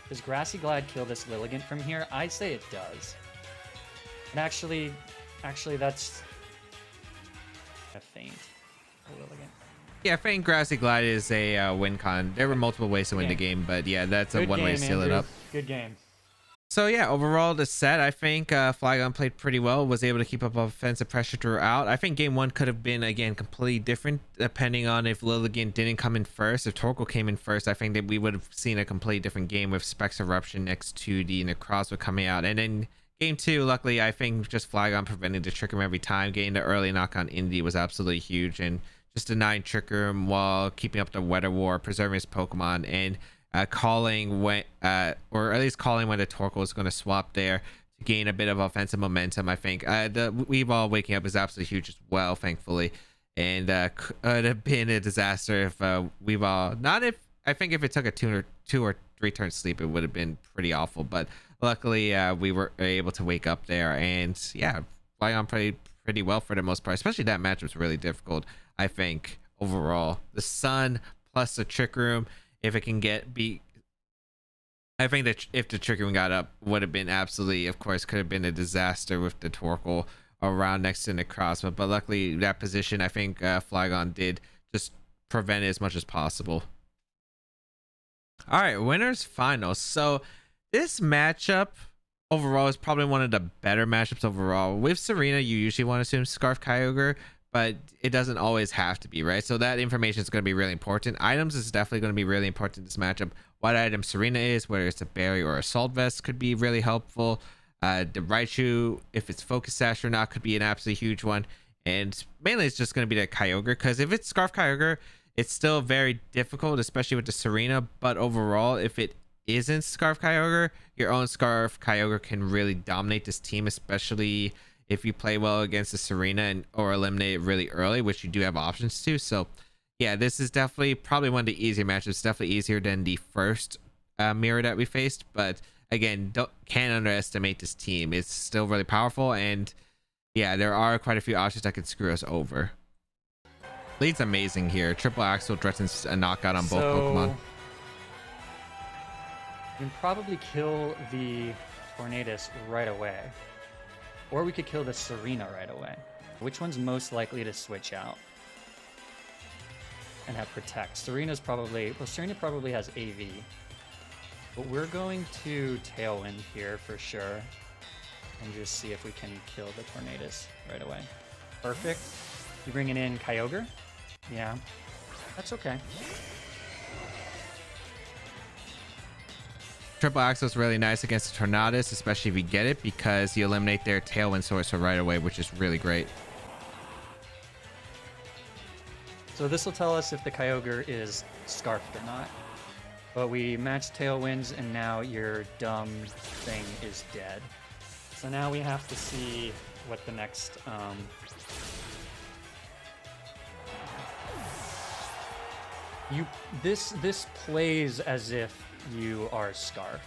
Does Grassy Glide kill this Lilligant from here? I'd say it does. And actually that's a feint. A Lilligant. Yeah, feint Grassy Glide is a win con. There were multiple ways to win the game, but yeah, that's a one way to seal it up. Good game. So yeah, overall the set, I think Flygon played pretty well, was able to keep up offensive pressure throughout. I think game one could have been, again, completely different depending on if Lilligant didn't come in first. If Torkoal came in first, I think that we would have seen a completely different game with Specs Eruption next to the Necrozma coming out. And then game two, luckily, I think just Flygon preventing the Trick Room every time. Getting the early knock on Indy was absolutely huge, and just denying Trick Room while keeping up the Weather War, preserving his Pokemon, and calling when or at least calling when the Torkoal is going to swap there to gain a bit of offensive momentum. I think the Weavile waking up is absolutely huge as well, thankfully, and could have been a disaster if Weavile, not if, I think if it took a two or three turn sleep, it would have been pretty awful, but luckily we were able to wake up there, and yeah, Flygon played pretty well for the most part. Especially that match was really difficult, I think. Overall, the Sun plus the Trick Room, if it can beat, I think that if the Trick Room got up, would have been absolutely, of course, could have been a disaster with the Torkoal around next to Necrozma. But luckily, that position, I think Flygon did just prevent it as much as possible. All right, winners finals. So this matchup overall is probably one of the better matchups overall. With Serena, you usually want to assume Scarf Kyogre, but it doesn't always have to be, right? So that information is going to be really important. Items is definitely going to be really important in this matchup. What item Serena is, whether it's a berry or assault vest, could be really helpful. The Raichu, if it's Focus Sash or not, could be an absolutely huge one. And mainly it's just going to be the Kyogre, because if it's Scarf Kyogre, it's still very difficult, especially with the Serena. But overall, if it isn't Scarf Kyogre, your own Scarf Kyogre can really dominate this team, especially if you play well against the Serena or eliminate it really early, which you do have options to. So yeah, this is definitely probably one of the easier matches. Definitely easier than the first mirror that we faced, but again, can't underestimate this team. It's still really powerful, and yeah, there are quite a few options that could screw us over. Lead's amazing here. Triple Axle threatens a knockout on both Pokemon. You can probably kill the Tornadus right away. Or we could kill the Serena right away. Which one's most likely to switch out and have Protect? Serena probably has AV. But we're going to Tailwind here for sure. and just see if we can kill the Tornadus right away. Perfect. You bringing in Kyogre? Yeah, that's okay. Triple Axle is really nice against the Tornadus, especially if you get it, because you eliminate their Tailwind source right away, which is really great. So this will tell us if the Kyogre is scarfed or not. But we matched Tailwinds, and now your dumb thing is dead. So now we have to see what the next... This plays as if you are scarfed.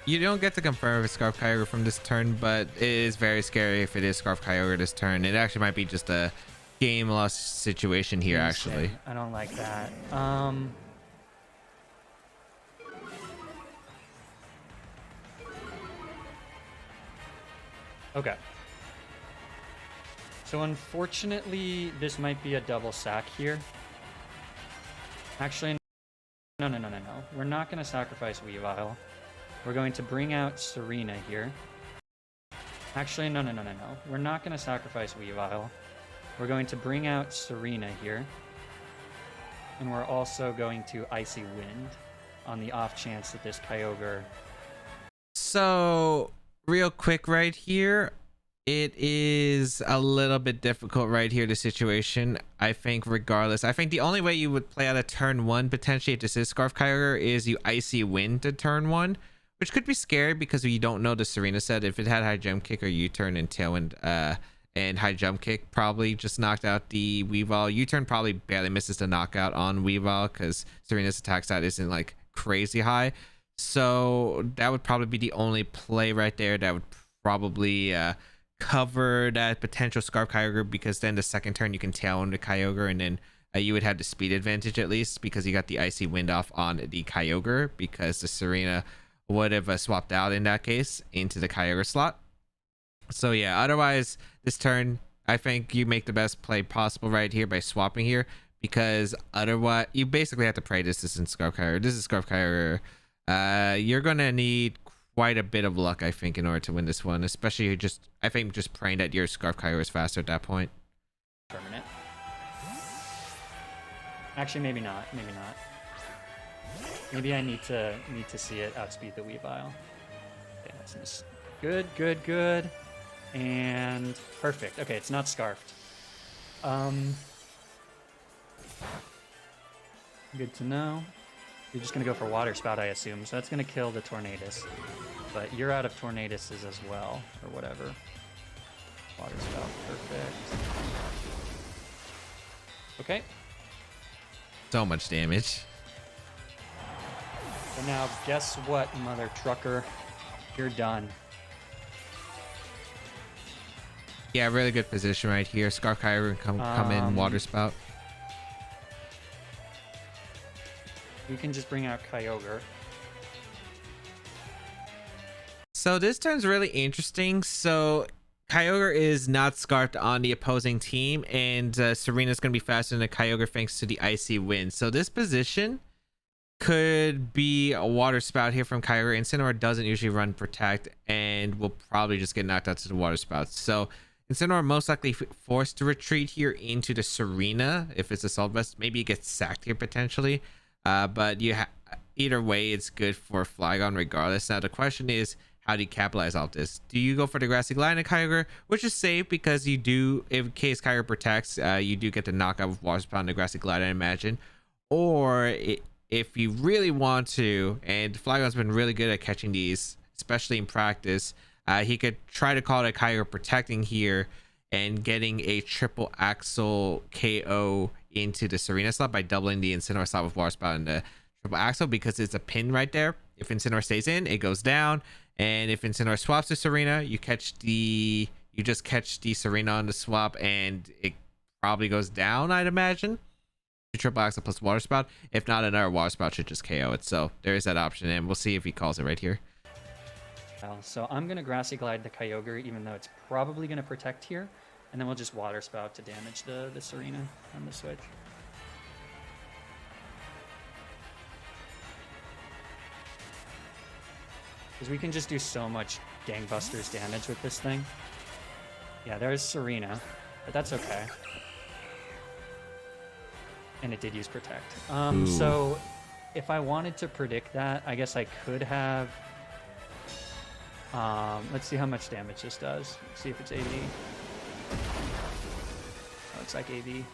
You don't get to confirm if it's Scarf Kyogre from this turn, but it is very scary if it is Scarf Kyogre this turn. It actually might be just a game loss situation here, actually. I don't like that. Okay. So unfortunately, this might be a double sack here. Actually, no. We're not going to sacrifice Weavile. We're going to bring out Serena here. Actually, no. We're not going to sacrifice Weavile. We're going to bring out Serena here. And we're also going to Icy Wind on the off chance that this Kyogre... So, real quick right here, it is a little bit difficult right here, the situation. I think regardless, I think the only way you would play out a turn one potentially if this is Scarf Kyogre is you Icy Wind to turn one, which could be scary because you don't know the Serena set. If it had High Jump Kick or U-Turn and Tailwind, and High Jump Kick probably just knocked out the Weavile. U-Turn probably barely misses the knockout on Weavile because Serena's attack stat isn't like crazy high. So that would probably be the only play right there that would probably cover that potential Scarf Kyogre, because then the second turn you can Tailwind the Kyogre, and then you would have the speed advantage at least because you got the Icy Wind off on the Kyogre, because the Serena would have swapped out in that case into the Kyogre slot. So yeah, otherwise this turn I think you make the best play possible right here by swapping here, because otherwise you basically have to pray this isn't Scarf Kyogre. This is Scarf Kyogre. You're gonna need quite a bit of luck, I think, in order to win this one, especially I think just praying that your Scarf Kyogre is faster at that point. Permanent. Actually, maybe not. Maybe I need to see it outspeed the Weavile. Okay, that's nice. Good. And perfect. Okay, it's not scarfed. Good to know. You're just gonna go for Water Spout, I assume. So that's gonna kill the Tornadus. But you're out of Tornaduses as well, or whatever. Water Spout, perfect. Okay. So much damage. So now, guess what, mother trucker? You're done. Yeah, really good position right here. Scarf Kyogre come in, Water Spout. You can just bring out Kyogre. So this turn's really interesting. So Kyogre is not scarfed on the opposing team, and Serena's going to be faster than the Kyogre thanks to the Icy Wind. So this position could be a Water Spout here from Kyogre. Incineroar doesn't usually run Protect and will probably just get knocked out to the Water Spout. So Incineroar most likely forced to retreat here into the Serena. If it's Assault Vest, maybe it gets sacked here potentially. But either way, it's good for Flygon regardless. Now the question is, how do you capitalize off this? Do you go for the Grassy Glide and Kyogre, which is safe because you do, in case Kyogre protects, you do get the knockout with Water Spout and the Grassy Glide, I imagine. Or if you really want to, and Flygon's been really good at catching these, especially in practice, he could try to call it Kyogre protecting here and getting a triple axle KO into the Serena slot by doubling the Incineroar slot with Water Spout and the triple axle, because it's a pin right there. If Incineroar stays in, it goes down, and if Incineroar swaps to Serena, you just catch the Serena on the swap, and it probably goes down, I'd imagine. Triple axle plus Water Spout. If not, another Water Spout should just KO it. So there is that option, and we'll see if he calls it right here. So I'm gonna Grassy Glide the Kyogre, even though it's probably gonna protect here, and then we'll just Water Spout to damage the Serena on the switch. Because we can just do so much gangbusters damage with this thing. Yeah, there's Serena, but that's okay. And it did use Protect. So if I wanted to predict that, I guess I could have... let's see how much damage this does. Let's see if it's AV. Oh, it's like AV.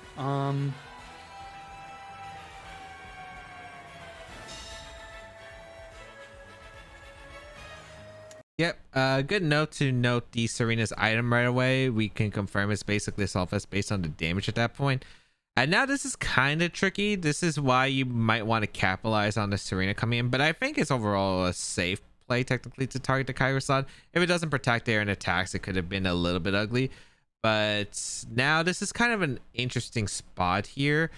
Yep. Good note to note the Serena's item right away. We can confirm it's basically self-vest based on the damage at that point. And now this is kind of tricky. This is why you might want to capitalize on the Serena coming in. But I think it's overall a safe play technically to target the Kyogre slot. If it doesn't protect there and attacks, it could have been a little bit ugly. But now this is kind of an interesting spot here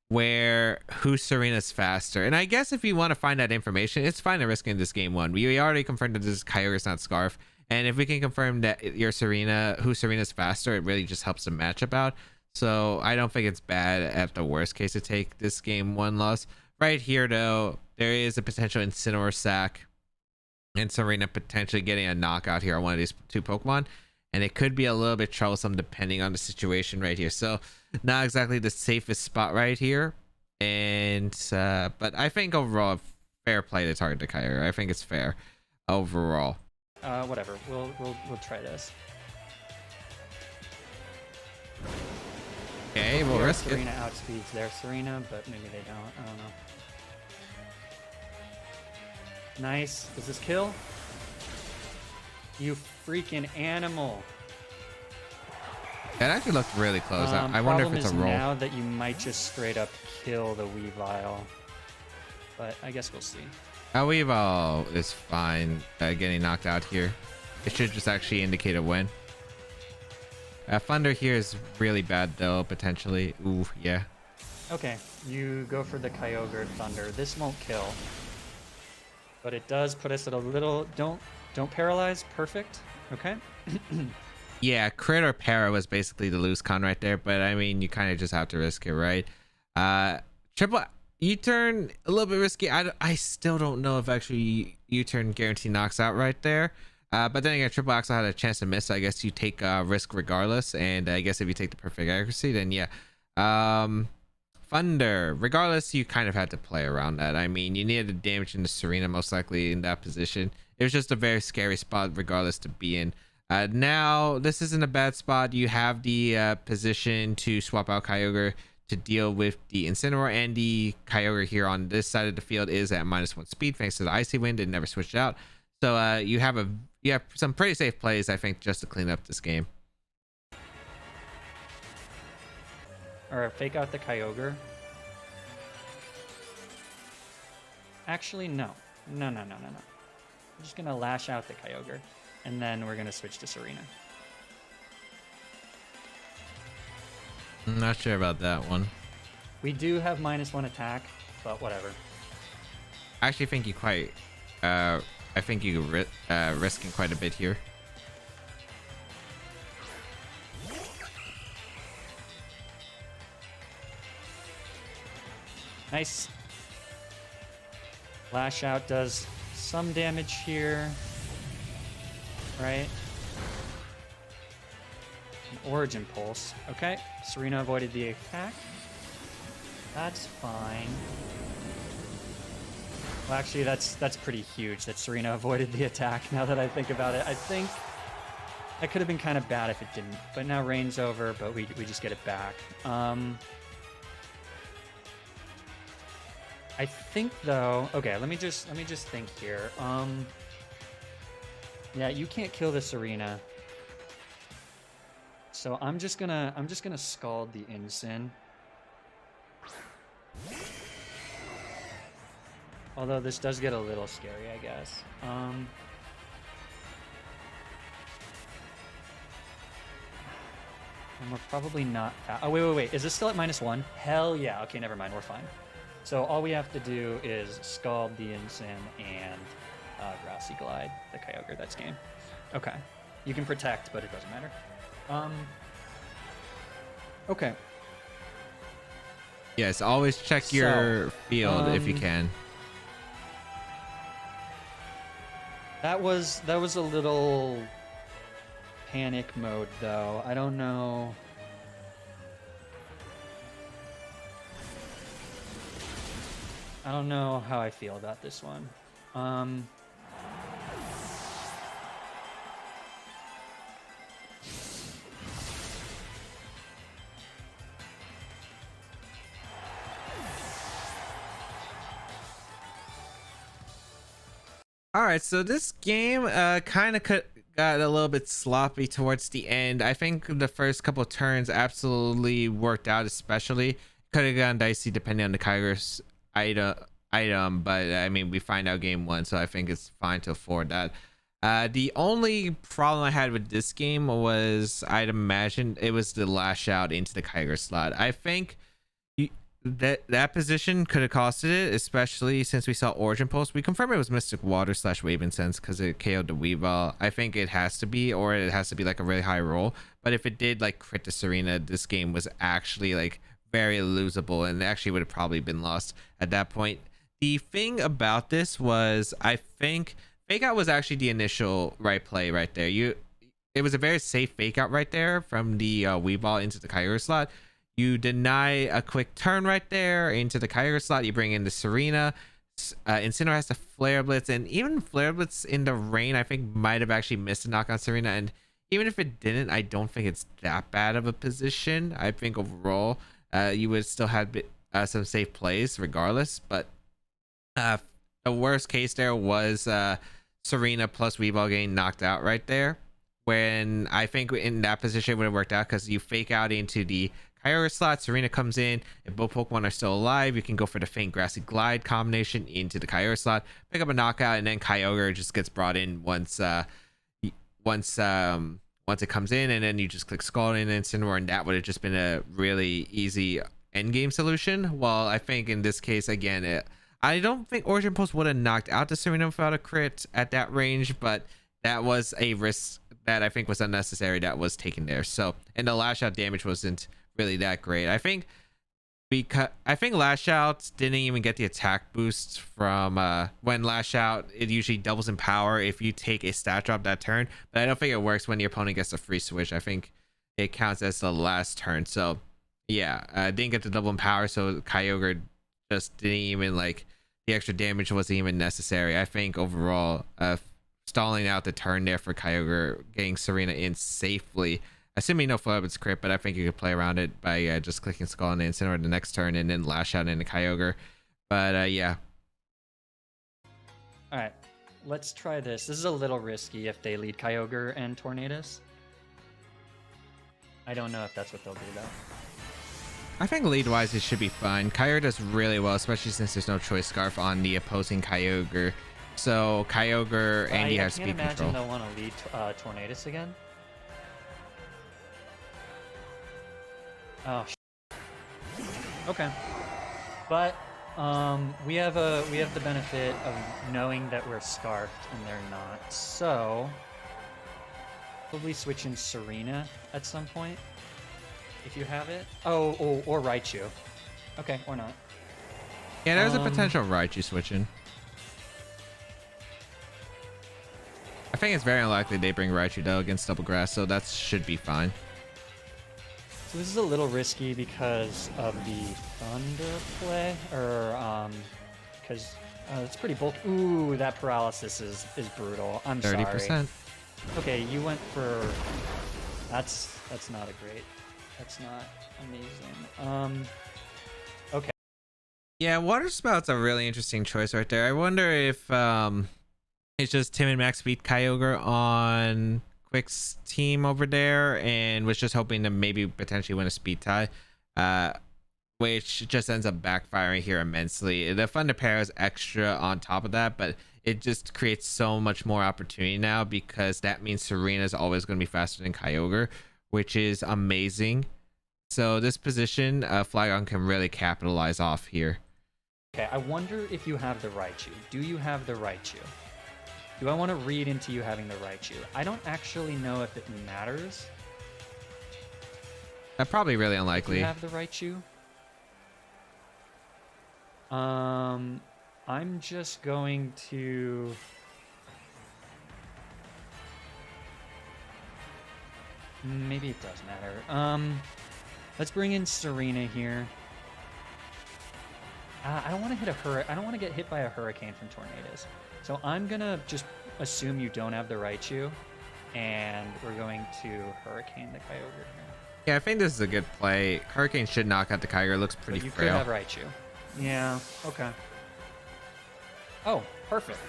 where whose Serena's faster. And I guess if you want to find that information, it's fine to risk in this game one. We already confirmed that this Kyogre's not Scarf. And if we can confirm that your Serena, whose Serena's faster, it really just helps the matchup out. So I don't think it's bad at the worst case to take this game one loss. Right here, though, there is a potential Incineroar sack and Serena potentially getting a knockout here on one of these two Pokemon. And it could be a little bit troublesome depending on the situation right here. So not exactly the safest spot right here. And but I think overall, fair play to target the Kyogre. I think it's fair overall. Whatever. We'll try this. Okay, we'll risk it. Serena outspeeds their Serena, but maybe they don't. I don't know. Nice. Does this kill? You freaking animal. That actually looked really close. I wonder if it's a roll. Now that you might just straight up kill the Weavile. But I guess we'll see. Weavile is fine getting knocked out here. It should just actually indicate a win. Thunder here is really bad though, potentially. Ooh, yeah. Okay, you go for the Kyogre Thunder. This won't kill. But it does put us at a little... Don't paralyze. Perfect. Okay. Yeah, crit or para was basically the loose con right there, but I mean, you kind of just have to risk it, right? Triple U-turn, a little bit risky. I still don't know if actually U-turn guarantee knocks out right there. But then again, Triple Axel had a chance to miss, so I guess you take risk regardless. And I guess if you take the perfect accuracy, then yeah. Thunder, regardless, you kind of had to play around that. I mean, you needed the damage in the Serena most likely in that position. It was just a very scary spot regardless to be in. Now, this isn't a bad spot. You have the position to swap out Kyogre to deal with the Incineroar, and the Kyogre here on this side of the field is at -1 speed thanks to the Icy Wind. It never switched out. So you have some pretty safe plays, I think, just to clean up this game. Or fake out the Kyogre. Actually, no. No. I'm just going to lash out the Kyogre. And then we're going to switch to Serena. I'm not sure about that one. We do have -1 attack, but whatever. I actually think you quite... I think you're risking quite a bit here. Nice. Lash out does some damage here. Right? An Origin Pulse. Okay. Serena avoided the attack. That's fine. Well, actually, that's pretty huge that Serena avoided the attack, now that I think about it. I think that could have been kind of bad if it didn't. But now Rain's over, but we just get it back. I think, though... Okay, let me just think here. Yeah, you can't kill the Serena. So I'm just gonna scald the Incin. Although this does get a little scary, I guess. And we're probably not... Oh, wait. Is this still at -1? Hell yeah. Okay, never mind. We're fine. So all we have to do is Scald the Incin and Grassy Glide the Kyogre. That's game. Okay. You can protect, but it doesn't matter. Okay. Yes, always check your field if you can. That was a little panic mode though. I don't know. I don't know how I feel about this one. All right, so this game kind of got a little bit sloppy towards the end. I think the first couple of turns absolutely worked out, especially could have gotten dicey depending on the Kyger's item, but I mean, we find out game one, so I think it's fine to afford that. The only problem I had with this game was, I'd imagine it was the lash out into the Kyger slot. I think that position could have costed it, especially since we saw Origin Pulse. We confirmed it was Mystic Water / Wave Incense because it KO'd the Weavile. I think it has to be, or it has to be like a really high roll. But if it did like crit the Serena, this game was actually like very losable, and actually would have probably been lost at that point. The thing about this was, I think fake out was actually the initial right play right there. It was a very safe fake out right there from the Weavile into the Kyogre slot. You deny a quick turn right there into the Kyogre slot. You bring in the Serena. Incineroar has the Flare Blitz, and even Flare Blitz in the rain, I think, might have actually missed a knock on Serena. And even if it didn't, I don't think it's that bad of a position. I think overall, you would still have some safe plays regardless. But the worst case there was Serena plus Weavile getting knocked out right there. When I think in that position it would have worked out, because you fake out into the Kyogre slot, Serena comes in. If both Pokemon are still alive, you can go for the Faint Grassy Glide combination into the Kyogre slot, pick up a knockout, and then Kyogre just gets brought in once it comes in, and then you just click Scalding and Incineroar, and that would have just been a really easy endgame solution. Well, I think in this case, again, I don't think Origin Pulse would have knocked out the Serena without a crit at that range, but that was a risk that I think was unnecessary that was taken there. So, and the lash out damage wasn't really that great. I think lash out didn't even get the attack boost from when lash out, it usually doubles in power if you take a stat drop that turn, but I don't think it works when your opponent gets a free switch. I think it counts as the last turn. So yeah, didn't get the double in power, so Kyogre just didn't even, like, the extra damage wasn't even necessary. I think overall, stalling out the turn there for Kyogre, getting Serena in safely, assuming no Flare Blitz crit, but I think you could play around it by just clicking Skull and Incineroar the next turn and then lash out into Kyogre. But yeah. All right, let's try this. This is a little risky if they lead Kyogre and Tornadus. I don't know if that's what they'll do though. I think lead-wise it should be fine. Kyogre does really well, especially since there's no Choice Scarf on the opposing Kyogre. So Kyogre and you have speed control. I can't imagine they'll want to lead Tornadus again. Oh, okay. But we have the benefit of knowing that we're scarfed and they're not. So probably switch in Serena at some point if you have it. Oh, or Raichu. Okay, or not. Yeah, there's a potential Raichu switching. I think it's very unlikely they bring Raichu though against Double Grass, so that should be fine. So this is a little risky because of the Thunder play, or because it's pretty bulky. Ooh, that paralysis is brutal. I'm 30%. Sorry. Okay, you went for that's not a great. That's not amazing. Okay. Yeah, Water Spout's a really interesting choice right there. I wonder if it's just Tim and Max beat Kyogre on Quick's team over there and was just hoping to maybe potentially win a speed tie, which just ends up backfiring here immensely. The Thunder pair is extra on top of that, but it just creates so much more opportunity now, because that means Serena is always going to be faster than Kyogre, which is amazing. So this position, Flygon can really capitalize off here. Okay, I wonder if you have the Raichu. Do you have the Raichu? Do I want to read into you having the Raichu? I don't actually know if it matters. Probably really unlikely. Do you have the Raichu? I'm just going to... Maybe it does matter. Let's bring in Serena here. I don't want to hit I don't want to get hit by a hurricane from tornadoes. So I'm gonna just assume you don't have the Raichu, and we're going to hurricane the Kyogre here. Yeah, I think this is a good play. Hurricane should knock out the Kyogre. It looks pretty But you frail. could have Raichu. Yeah. Okay. Oh, perfect.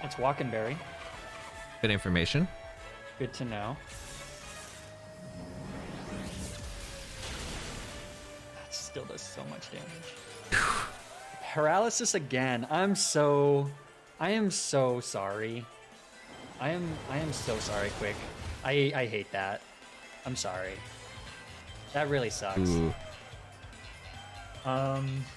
It's Walkenberry. Good information. Good to know. That still does so much damage. Paralysis again. I am so sorry. I am so sorry, Quick. I hate that. I'm sorry. That really sucks. Ooh.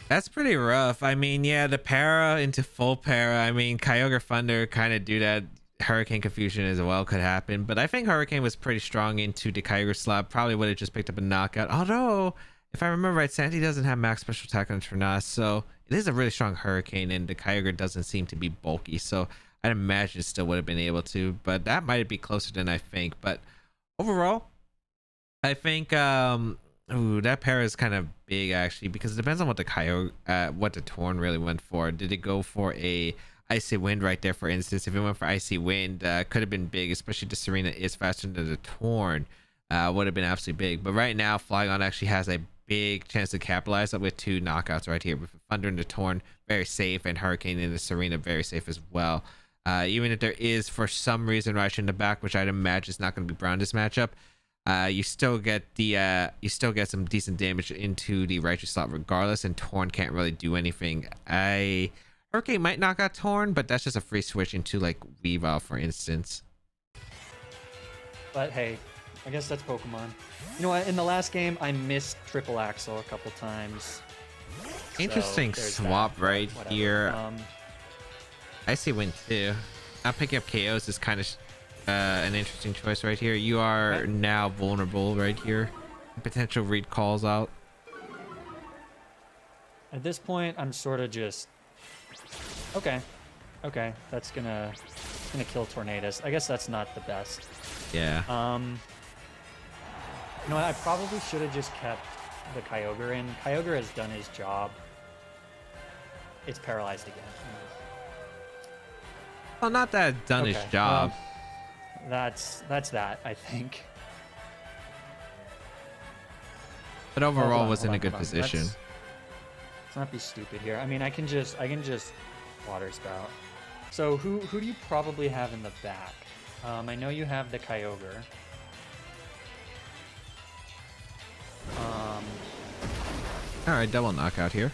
That's pretty rough. I mean, yeah, the para into full para. I mean, Kyogre Thunder kind of do that. Hurricane Confusion as well could happen, but I think Hurricane was pretty strong into the Kyogre slab. Probably would have just picked up a knockout. Although, if I remember right, Sandy doesn't have max special attack on Tornadus, so it is a really strong Hurricane, and the Kyogre doesn't seem to be bulky. So I'd imagine it still would have been able to, but that might be closer than I think. But overall, I think ooh, that pair is kind of big actually, because it depends on what the Kyogre, what the Torn really went for. Did it go for a Icy Wind right there, for instance? If it went for Icy Wind, could have been big, especially the Serena is faster than the Torn. Would have been absolutely big. But right now, Flygon actually has a big chance to capitalize up with two knockouts right here, with Thunder and the Torn very safe, and Hurricane and the Serena very safe as well. Even if there is for some reason Raichu in the back, which I'd imagine is not going to be Brown this matchup, you still get some decent damage into the Raichu slot regardless, and Torn can't really do anything. Hurricane might knock out Torn, but that's just a free switch into like Weavile, for instance. But hey, I guess that's Pokemon. You know what? In the last game, I missed Triple Axle a couple times. Interesting swap right here. I see Wind too. Not picking up KOs is kind of an interesting choice right here. You are now vulnerable right here. Potential read calls out. At this point, I'm sort of just okay. That's gonna kill Tornadus. I guess that's not the best. Yeah. You know what? I probably should have just kept the Kyogre in. Kyogre has done his job. It's paralyzed again. Well, not that it's done his job. That's that, I think. But overall, was in a good position. Let's not be stupid here. I mean, I can just Water Spout. So who do you probably have in the back? I know you have the Kyogre. All right, double knockout here.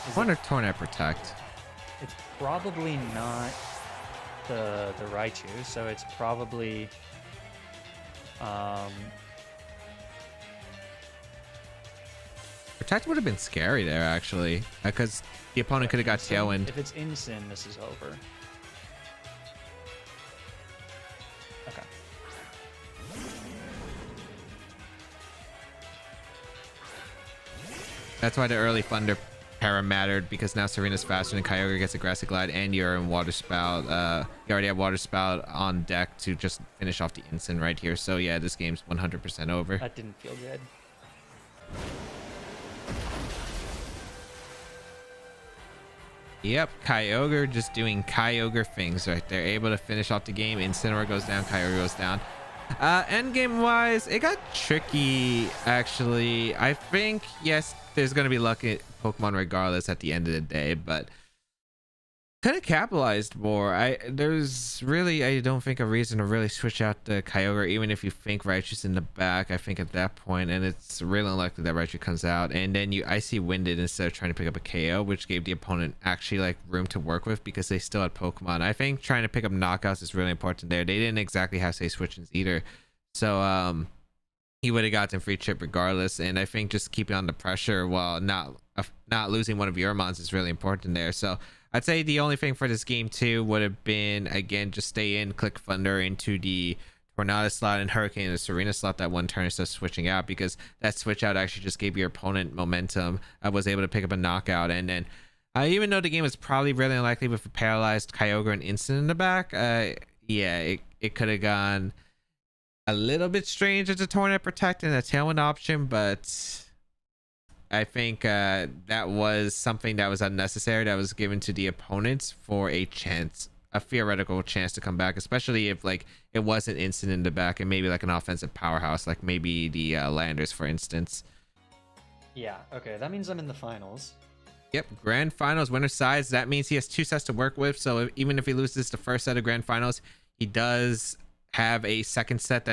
I wonder if Tornad Protect. It's probably not the Raichu, so it's probably Protect would have been scary there actually, because the opponent could have got Tailwind. If it's Incin, this is over. Okay. That's why the early Thunder para mattered, because now Serena's faster and Kyogre gets Aggressive Glide, and you're in Water Spout. You already have Water Spout on deck to just finish off the Incin right here. So yeah, this game's 100% over. That didn't feel good. Yep, Kyogre just doing Kyogre things right there. Able to finish off the game. Incineroar goes down, Kyogre goes down. End game wise, it got tricky actually. I think, yes, there's going to be lucky Pokemon regardless at the end of the day, but could have capitalized more. There's really, I don't think, a reason to really switch out the Kyogre, even if you think Raichu's in the back. I think at that point, and it's really unlikely that Raichu comes out, and then you Icy Winded instead of trying to pick up a KO, which gave the opponent actually like room to work with because they still had Pokemon. I think trying to pick up knockouts is really important there. They didn't exactly have safe switches either, so he would have gotten free chip regardless. And I think just keeping on the pressure while not losing one of your mons is really important there. So I'd say the only thing for this game too would have been, again, just stay in, click Thunder into the Tornado slot and Hurricane and Serena slot that one turn instead of switching out, because that switch out actually just gave your opponent momentum. I was able to pick up a knockout, and then even though the game was probably really unlikely with a paralyzed Kyogre and Instant in the back, yeah, it could have gone a little bit strange as a Tornado Protect and a Tailwind option, but I think that was something that was unnecessary, that was given to the opponents for a chance, a theoretical chance to come back, especially if like it wasn't Instant in the back and maybe like an offensive powerhouse, like maybe the Landers, for instance. Yeah, okay, that means I'm in the finals. Yep, grand finals, winner sides. That means he has 2 sets to work with. So even if he loses the first set of grand finals, he does have a second set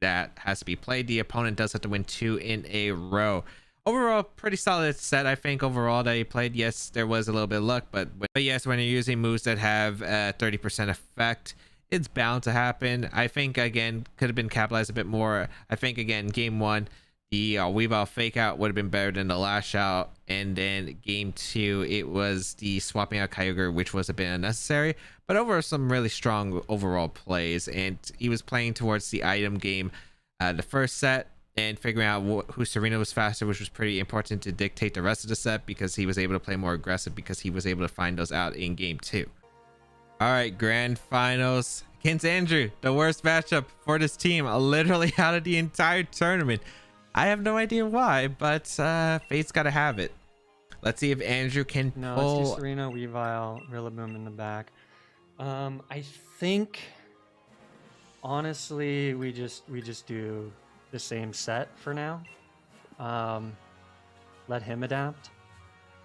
that has to be played. The opponent does have to win 2 in a row. Overall, pretty solid set, I think, overall that he played. Yes, there was a little bit of luck, but yes, when you're using moves that have 30% effect, it's bound to happen. I think, again, could have been capitalized a bit more. I think, again, game 1, the Weavile fake out would have been better than the lash out, and then game 2 it was the swapping out Kyogre, which was a bit unnecessary, but over some really strong overall plays. And he was playing towards the item game the first set and figuring out who Serena was faster, which was pretty important to dictate the rest of the set, because he was able to play more aggressive because he was able to find those out in game 2. All right, grand finals against Andrew, the worst matchup for this team, literally out of the entire tournament. I have no idea why, but fate's got to have it. Let's see if Andrew can pull. Let's do Serena, Weavile, Rillaboom in the back. I think, honestly, we just do the same set for now. Let him adapt.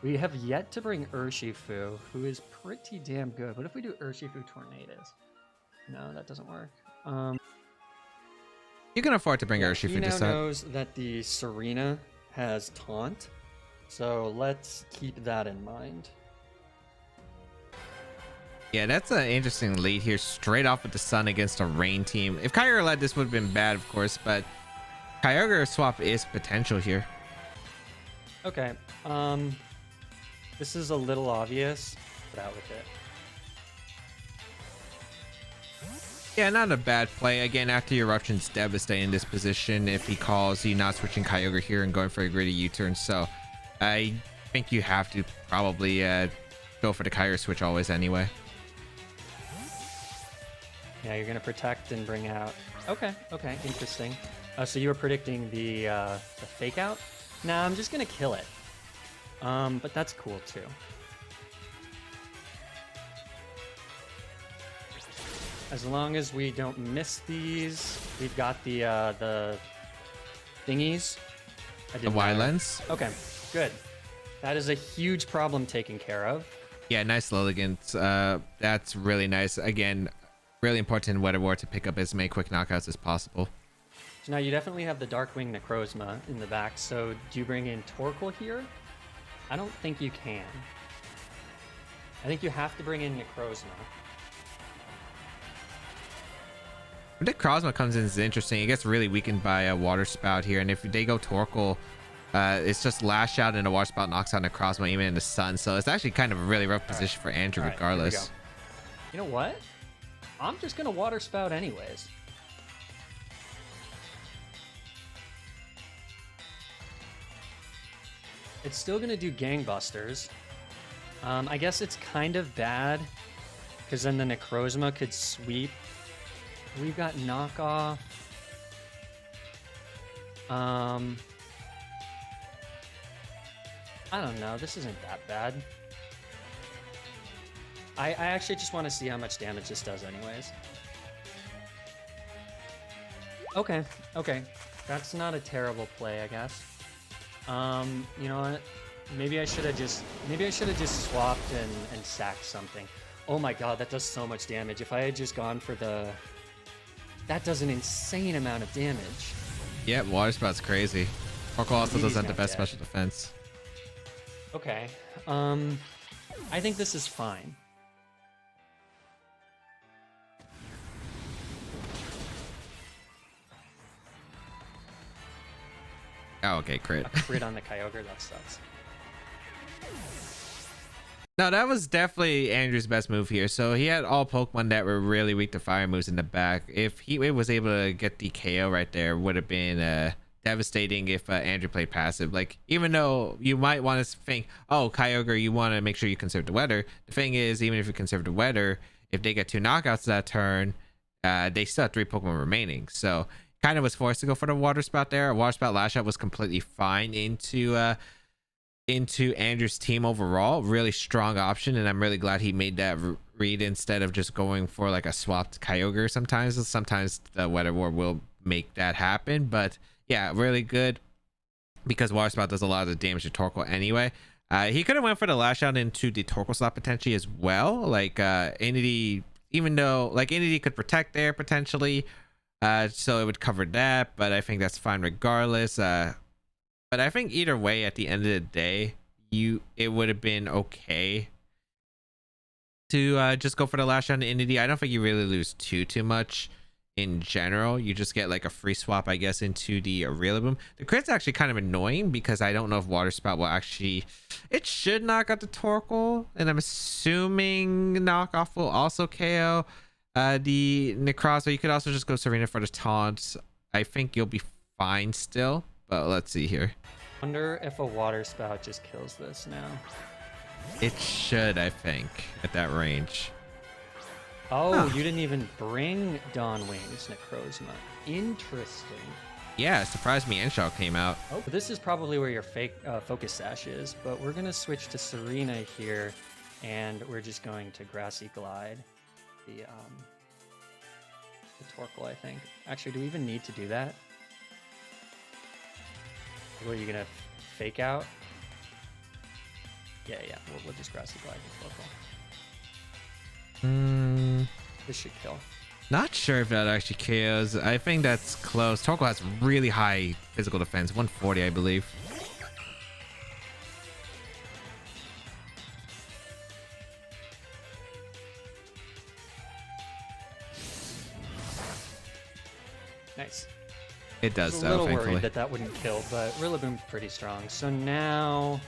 We have yet to bring Urshifu, who is pretty damn good. What if we do Urshifu Tornadoes? No, that doesn't work. You can afford to bring Urshifu He now to set. knows that the Serena has Taunt, so let's keep that in mind. Yeah, that's an interesting lead here, straight off with the Sun against a Rain team. If Kyogre led, this would have been bad, of course, but Kyogre swap is potential here. Okay, this is a little obvious, but out with it. Yeah, not a bad play. Again, after your Eruption's devastating in this position, if he calls you not switching Kyogre here and going for a gritty U-turn. So I think you have to probably go for the Kyogre switch always anyway. Yeah, you're gonna protect and bring out. Okay, interesting. So you were predicting the fake out? Nah, I'm just gonna kill it. But that's cool too. As long as we don't miss these, we've got the thingies. The Y lens. Okay, good. That is a huge problem taken care of. Yeah, nice Lilligant. That's really nice. Again, really important in Weather War to pick up as many quick knockouts as possible. So now you definitely have the Darkwing Necrozma in the back. So do you bring in Torkoal here? I don't think you can. I think you have to bring in Necrozma. When Necrozma comes in is interesting. It gets really weakened by a Water Spout here, and if they go Torkoal, it's just Lash Out and a Water Spout knocks out Necrozma even in the Sun. So it's actually kind of a really rough position for Andrew regardless. You know what? I'm just gonna Water Spout anyways. It's still gonna do Gangbusters. I guess it's kind of bad because then the Necrozma could sweep. We've got knockoff. I don't know. This isn't that bad. I actually just want to see how much damage this does anyways. Okay. That's not a terrible play, I guess. You know what? Maybe I should have just swapped and sacked something. Oh my god, that does so much damage. If I had just gone for the... That does an insane amount of damage. Yeah, Water Spout's crazy. Torkoal also doesn't have the best dead. special defense. Okay. I think this is fine. Oh, okay, crit. A crit on the Kyogre, that sucks. No, that was definitely Andrew's best move here. So he had all Pokemon that were really weak to fire moves in the back. If Heatwave was able to get the KO right there, would have been devastating if Andrew played passive. Like, even though you might want to think, oh, Kyogre, you want to make sure you conserve the weather. The thing is, even if you conserve the weather, if they get 2 knockouts that turn, they still have 3 Pokemon remaining. So kind of was forced to go for the Water Spout there. Water Spout Lash Out was completely fine into Andrew's team overall. Really strong option, and I'm really glad he made that read instead of just going for like a swapped Kyogre. Sometimes the Weather War will make that happen, but yeah, really good because Water Spout does a lot of the damage to Torkoal anyway. He could have went for the Lash Out into the Torkoal slot potentially as well. Like Entity, even though like Entity could protect there potentially, so it would cover that, but I think that's fine regardless. But I think either way, at the end of the day, it would have been okay to just go for the Lash on the Entity. I don't think you really lose too much in general. You just get like a free swap, I guess, into the Rillaboom. The crit's actually kind of annoying because I don't know if Water Spout will actually... It should knock out the Torkoal, and I'm assuming knockoff will also KO the Necrozma. You could also just go Serena for the taunt. I think you'll be fine still. But let's see here. Wonder if a Water Spout just kills this now. It should, I think, at that range. Oh, you didn't even bring Dawn Wings Necrozma. Interesting. Yeah, surprised me Enshall came out. Oh, this is probably where your fake Focus Sash is, but we're going to switch to Serena here, and we're just going to Grassy Glide the Torkoal, I think. Actually, do we even need to do that? What are you gonna fake out? Yeah, we'll just Grassy Glide with Torkoal. This should kill. Not sure if that actually KOs. I think that's close. Torkoal has really high physical defense, 140, I believe. Nice. It does, I was though, a little thankfully. worried that wouldn't kill, but Rillaboom's pretty strong. So now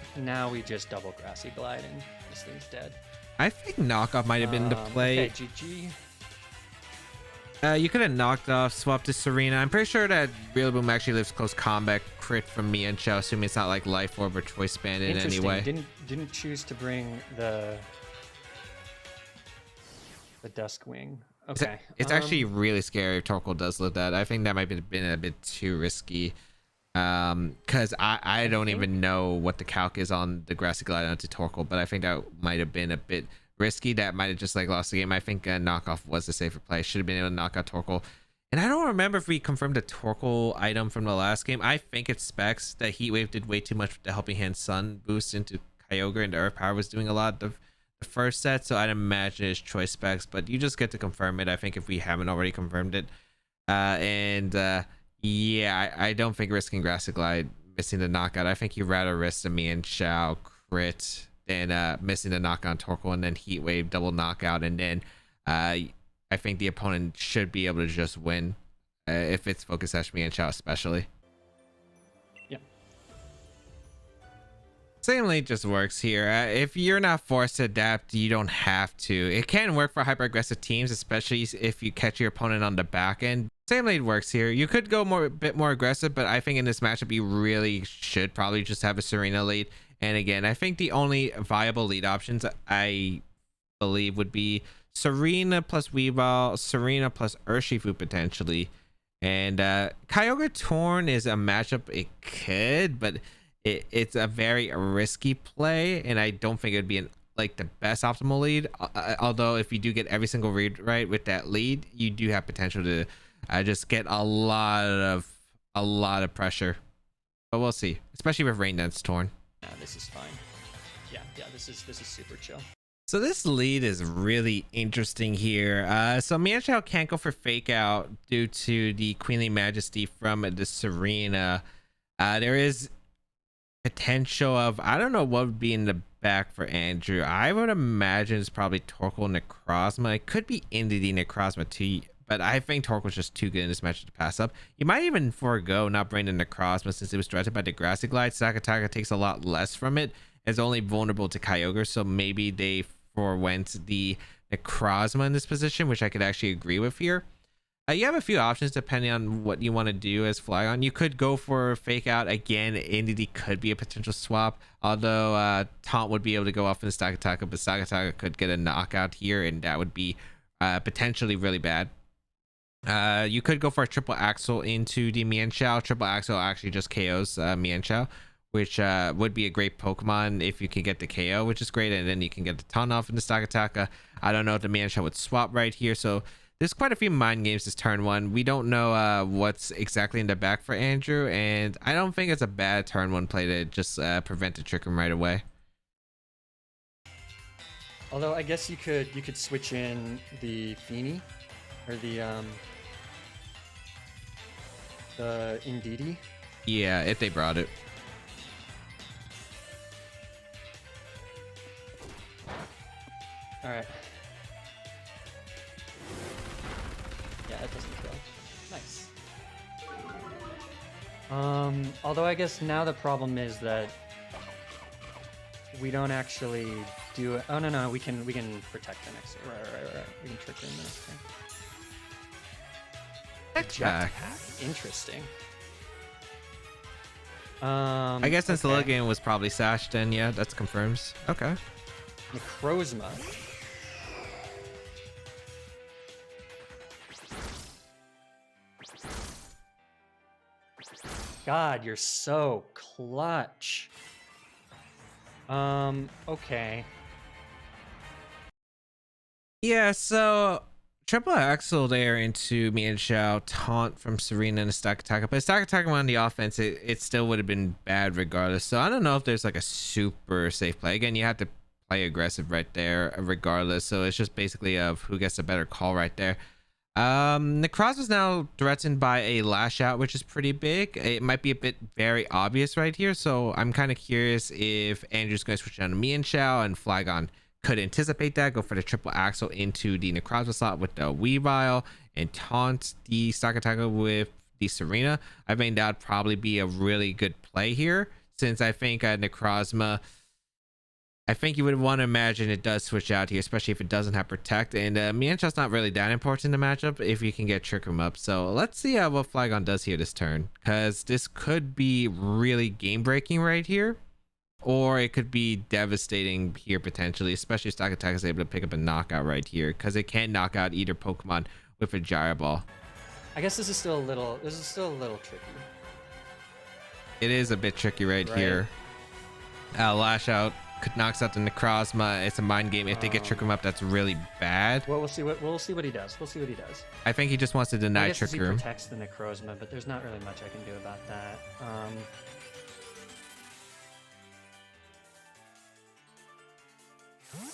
we just double Grassy Glide and this thing's dead. I think knockoff might have been the play. Okay, GG. You could have knocked off, swapped to Serena. I'm pretty sure that Rillaboom actually lives close combat crit from me and Chow, assuming it's not like Life Orb or Choice Band in any way. Didn't choose to bring the Duskwing. Okay. It's actually really scary if Torkoal does live that. I think that might have been a bit too risky. Because I don't even know what the calc is on the Grassy Glide onto Torkoal, but I think that might have been a bit risky. That might have just like lost the game. I think knockoff was the safer play. Should have been able to knock out Torkoal. And I don't remember if we confirmed the Torkoal item from the last game. I think it's specs that Heatwave did way too much with the Helping Hand Sun boost into Kyogre, and the Earth Power was doing a lot of the first set, so I'd imagine it's choice specs, but you just get to confirm it, I think, if we haven't already confirmed it. Yeah, I don't think risking Grassy Glide missing the knockout. I think you'd rather risk the me and Shao crit than missing the knockout on Torkoal and then Heatwave double knockout, and then I think the opponent should be able to just win if it's Focus Sash me and Shao especially. Same lead just works here. If you're not forced to adapt, you don't have to. It can work for hyper aggressive teams, especially if you catch your opponent on the back end. Same lead works here. You could go a bit more aggressive, but I think in this matchup you really should probably just have a Serena lead. And again, I think the only viable lead options I believe would be Serena plus Weavile, Serena plus Urshifu potentially. And Kyogre Torn is a matchup it could, but it's a very risky play, and I don't think it would be like the best optimal lead. Although if you do get every single read right with that lead, you do have potential to just get a lot of pressure. But we'll see, especially with Rain Dance Torn. Nah, this is fine. Yeah, this is super chill. So this lead is really interesting here. So Mienshao can't go for Fake Out due to the Queenly Majesty from the Serena. There is potential of, I don't know what would be in the back for Andrew. I would imagine it's probably Torkoal Necrozma. It could be Entity Necrozma too, but I think Torkoal's just too good in this match to pass up. You might even forego not bringing the Necrozma since it was directed by the Grassy Glide. Sakataka takes a lot less from it, is only vulnerable to Kyogre, so maybe they forwent the Necrozma in this position, which I could actually agree with here. You have a few options depending on what you want to do as Flygon. You could go for Fake Out again. Entity could be a potential swap, although Taunt would be able to go off in the Stakataka, but Stakataka could get a knockout here, and that would be potentially really bad. You could go for a Triple Axle into the Mienshao. Triple Axle actually just KOs Mienshao, which would be a great Pokemon if you can get the KO, which is great, and then you can get the Taunt off in the Stakataka. I don't know if the Mienshao would swap right here, so there's quite a few mind games this turn one. We don't know what's exactly in the back for Andrew, and I don't think it's a bad turn one play to just prevent the Trick Room right away. Although I guess you could switch in the Feeny or the Indeedee. Yeah, if they brought it. All right. Yeah, that doesn't kill. Nice. Although I guess now the problem is that we don't actually do it. Oh no, we can protect the next. Right. We can trick her in the next turn. Jetpack. Interesting. I guess since the little game was probably Sash, then yeah, that's confirms. Okay. Necrozma. God, you're so clutch. Okay. Yeah, so Triple Axle there into Mienshao, Taunt from Serena and a Stakataka. But Stakataka on the offense, it still would have been bad regardless. So I don't know if there's like a super safe play. Again, you have to play aggressive right there regardless. So it's just basically of who gets a better call right there. Necrozma is now threatened by a Lash Out, which is pretty big. It might be a bit very obvious right here. So I'm kind of curious if Andrew's going to switch down to Mienshao, and Flygon could anticipate that, go for the Triple Axle into the Necrozma slot with the Weavile and taunt the Stakataka with the Serena. I think that would probably be a really good play here, since I think Necrozma, I think you would want to imagine it does switch out here, especially if it doesn't have Protect. And Mienshao's not really that important in the matchup if you can get Trick Room up. So let's see what Flygon does here this turn, because this could be really game breaking right here, or it could be devastating here potentially, especially if Stakataka is able to pick up a knockout right here, because it can knock out either Pokemon with a Gyro Ball. I guess this is still a little tricky. It is a bit tricky right here. Lash Out knocks out the Necrozma. It's a mind game. If they get Trick Room up, that's really bad. Well, we'll see what he does. We'll see what he does. I think he just wants to deny I guess Trick he Room. protects the Necrozma, but there's not really much I can do about that.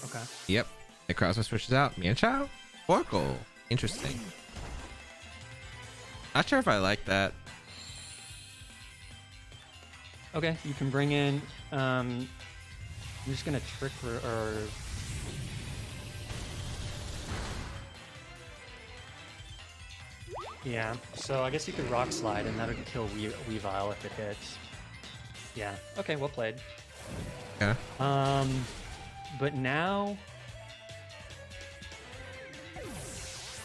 Okay. Yep. Necrozma switches out. Mienshao? Oracle. Interesting. Not sure if I like that. Okay, you can bring in. I'm just gonna trick or. Yeah. So I guess you could Rock Slide, and that would kill Weavile if it hits. Yeah. Okay. Well played. Yeah. But now.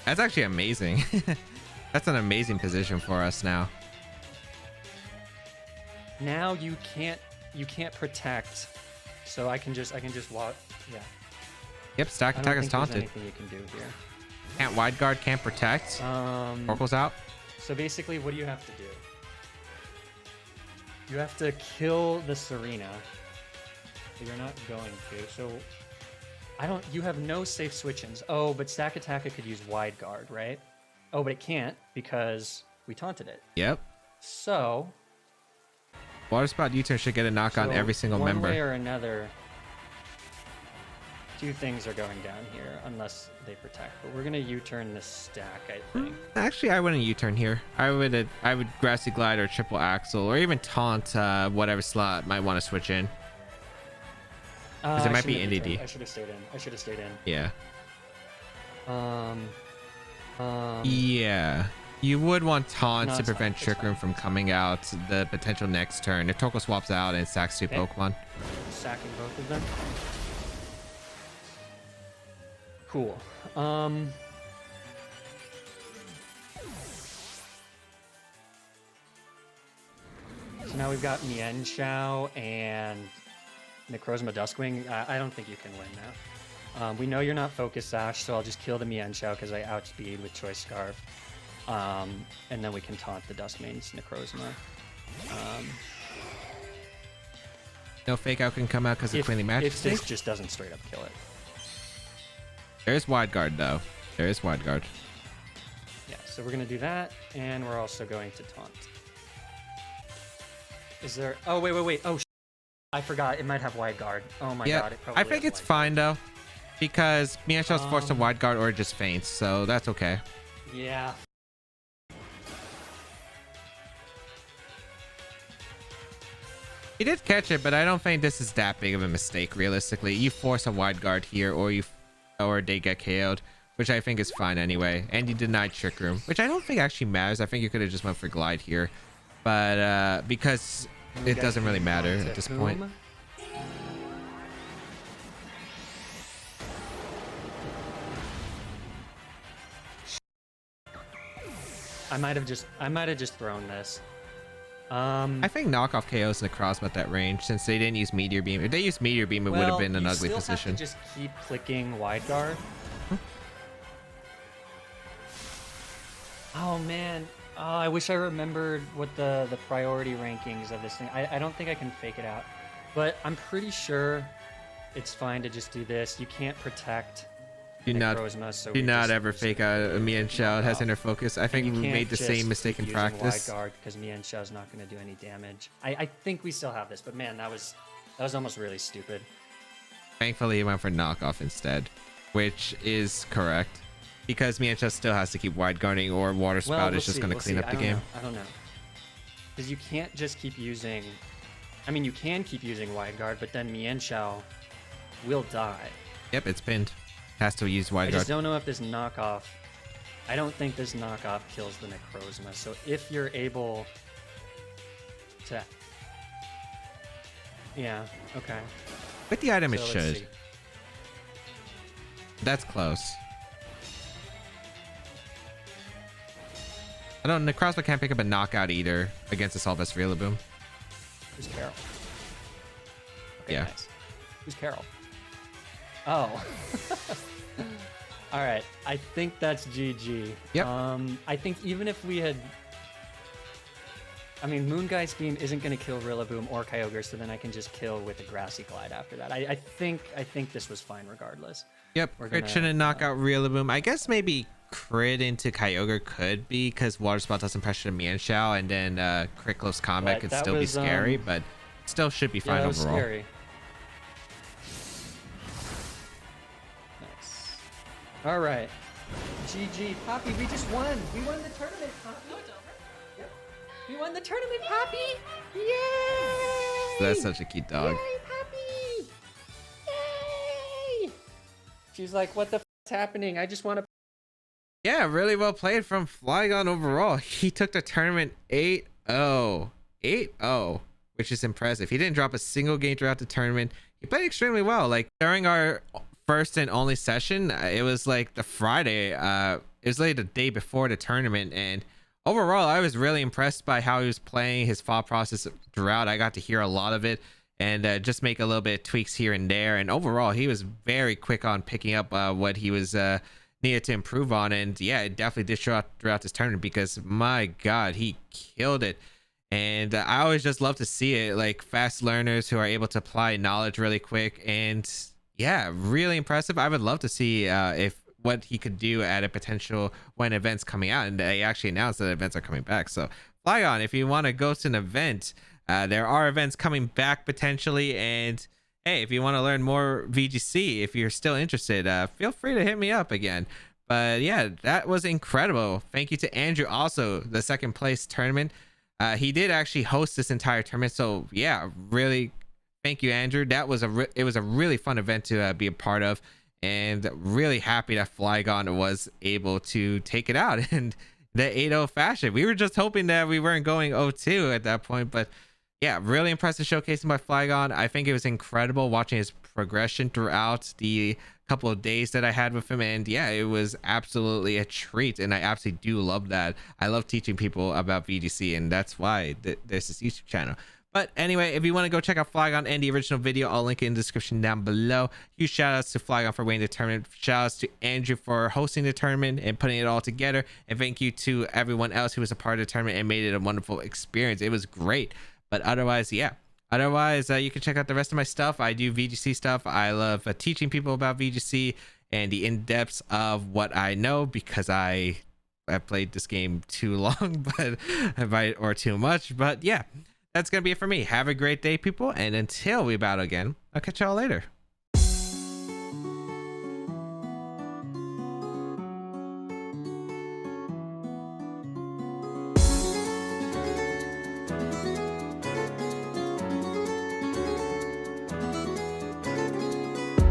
That's actually amazing. That's an amazing position for us now. Now you can't protect, so I can just walk. Yeah. Yep, Stakataka's taunted. Anything you can do here. Can't wide guard, can't protect. Oracle's out. So basically, what do you have to do? You have to kill the Serena. But you're not going to. So you have no safe switch-ins. Oh, but Stakataka could use wide guard, right? Oh, but it can't because we taunted it. Yep. So Water Spout U-turn should get a knock on every single member. One way or another, two things are going down here unless they protect. But we're gonna U-turn this stack, I think. Actually, I wouldn't U-turn here. I would Grassy Glide or Triple Axle or even taunt whatever slot might want to switch in. Because it might be NDD. I should have stayed in. Yeah. Yeah. You would want taunt to prevent Trick Room from coming out the potential next turn. If Torkoal swaps out and sacks two Pokemon. sacking both of them. Cool. So now we've got Mian Shao and Necrozma Duskwing. I don't think you can win now. We know you're not Focus Sash, so I'll just kill the Mian Shao because I outspeed with Choice Scarf. And then we can taunt the Duskmane's Necrozma. No fake out can come out because of Queenly Magic. If this just doesn't straight up kill it. There's wide guard though. There is wide guard. Yeah, so we're gonna do that, and we're also going to taunt. Is there? Oh wait. Oh, I forgot. It might have wide guard. Oh my god. It probably I think it's fine though, because Mianshao's forced to wide guard or just faints, so that's okay. Yeah. He did catch it, but I don't think this is that big of a mistake. Realistically, you force a wide guard here, or they get KO'd, which I think is fine anyway. And you denied Trick Room, which I don't think actually matters. I think you could have just went for Glide here, but because it doesn't really matter at this point. I might have just thrown this. I think knockoff KOs Necrozma at that range, since they didn't use Meteor Beam. If they used Meteor Beam, it would have been an ugly position. Have to just keep clicking wide guard. Oh man, I wish I remembered what the priority rankings of this thing. I don't think I can fake it out, but I'm pretty sure it's fine to just do this. You can't protect Necrozma, so do not ever fake out a Mian Shao. It has inner focus. I think we made the same mistake in practice. Wide guard because Mian Shao's not going to do any damage. I think we still have this, but man, that was almost really stupid. Thankfully, he went for knockoff instead, which is correct, because Mian Shao still has to keep wide guarding, or Water Spout is just going to clean up the game. I don't know, because you can't just keep using. I mean, you can keep using wide guard, but then Mian Shao will die. Yep, it's pinned. Has to use wide guard. I just don't know if this knockoff. I don't think this knockoff kills the Necrozma. So if you're able to, yeah, okay. With the item, it So should. see. That's close. I don't. Necrozma can't pick up a knockout either against Assault Vest Rillaboom. Who's Carol? Okay, Yeah. Nice. Who's Carol? Oh. All right. I think that's GG. Yep. I think even if we had, I mean, Moongeist Beam isn't going to kill Rillaboom or Kyogre, so then I can just kill with a Grassy Glide after that. I think this was fine regardless. Yep. Crit shouldn't knock out Rillaboom. I guess maybe crit into Kyogre could be, because Water Spout doesn't pressure the Mian Shao, and then crit close combat could still be scary, but still should be fine overall. Scary. Nice. All right. GG, Poppy. We just won. We won the tournament, Poppy. Yep. We won the tournament, Poppy. Yay! That's such a cute dog. Yay, Poppy! Yay! She's like, what the is happening? I just want to. Yeah, really well played from Flygon overall. He took the tournament 8-0. 8-0, which is impressive. He didn't drop a single game throughout the tournament. He played extremely well. Like, during our first and only session, it was like the Friday. It was like the day before the tournament. And overall, I was really impressed by how he was playing, his thought process throughout. I got to hear a lot of it and just make a little bit of tweaks here and there. And overall, he was very quick on picking up what he was needed to improve on. And yeah, it definitely did show up throughout this tournament, because my god, he killed it. And I always just love to see it, like fast learners who are able to apply knowledge really quick. And yeah, really impressive. I would love to see if what he could do at a potential when events coming out, and they actually announced that events are coming back. So Flygon, if you want to go to an event, there are events coming back potentially. And hey, if you want to learn more VGC, if you're still interested, feel free to hit me up again. But yeah, that was incredible. Thank you to Andrew, also the second place tournament. He did actually host this entire tournament, so yeah, really thank you, Andrew. That was it was a really fun event to be a part of, and really happy that Flygon was able to take it out in the 8-0 fashion. We were just hoping that we weren't going 0-2 at that point, but Yeah, really impressive showcasing by Flygon. I think it was incredible watching his progression throughout the couple of days that I had with him. And yeah, it was absolutely a treat. And I absolutely do love that. I love teaching people about VGC, and that's why there's this YouTube channel. But anyway, if you want to go check out Flygon and the original video, I'll link it in the description down below. Huge shout outs to Flygon for winning the tournament. Shout outs to Andrew for hosting the tournament and putting it all together. And thank you to everyone else who was a part of the tournament and made it a wonderful experience. It was great. But otherwise, yeah. Otherwise, you can check out the rest of my stuff. I do VGC stuff. I love teaching people about VGC and the in-depths of what I know, because I played this game too long, or too much. But yeah, that's going to be it for me. Have a great day, people. And until we battle again, I'll catch y'all later.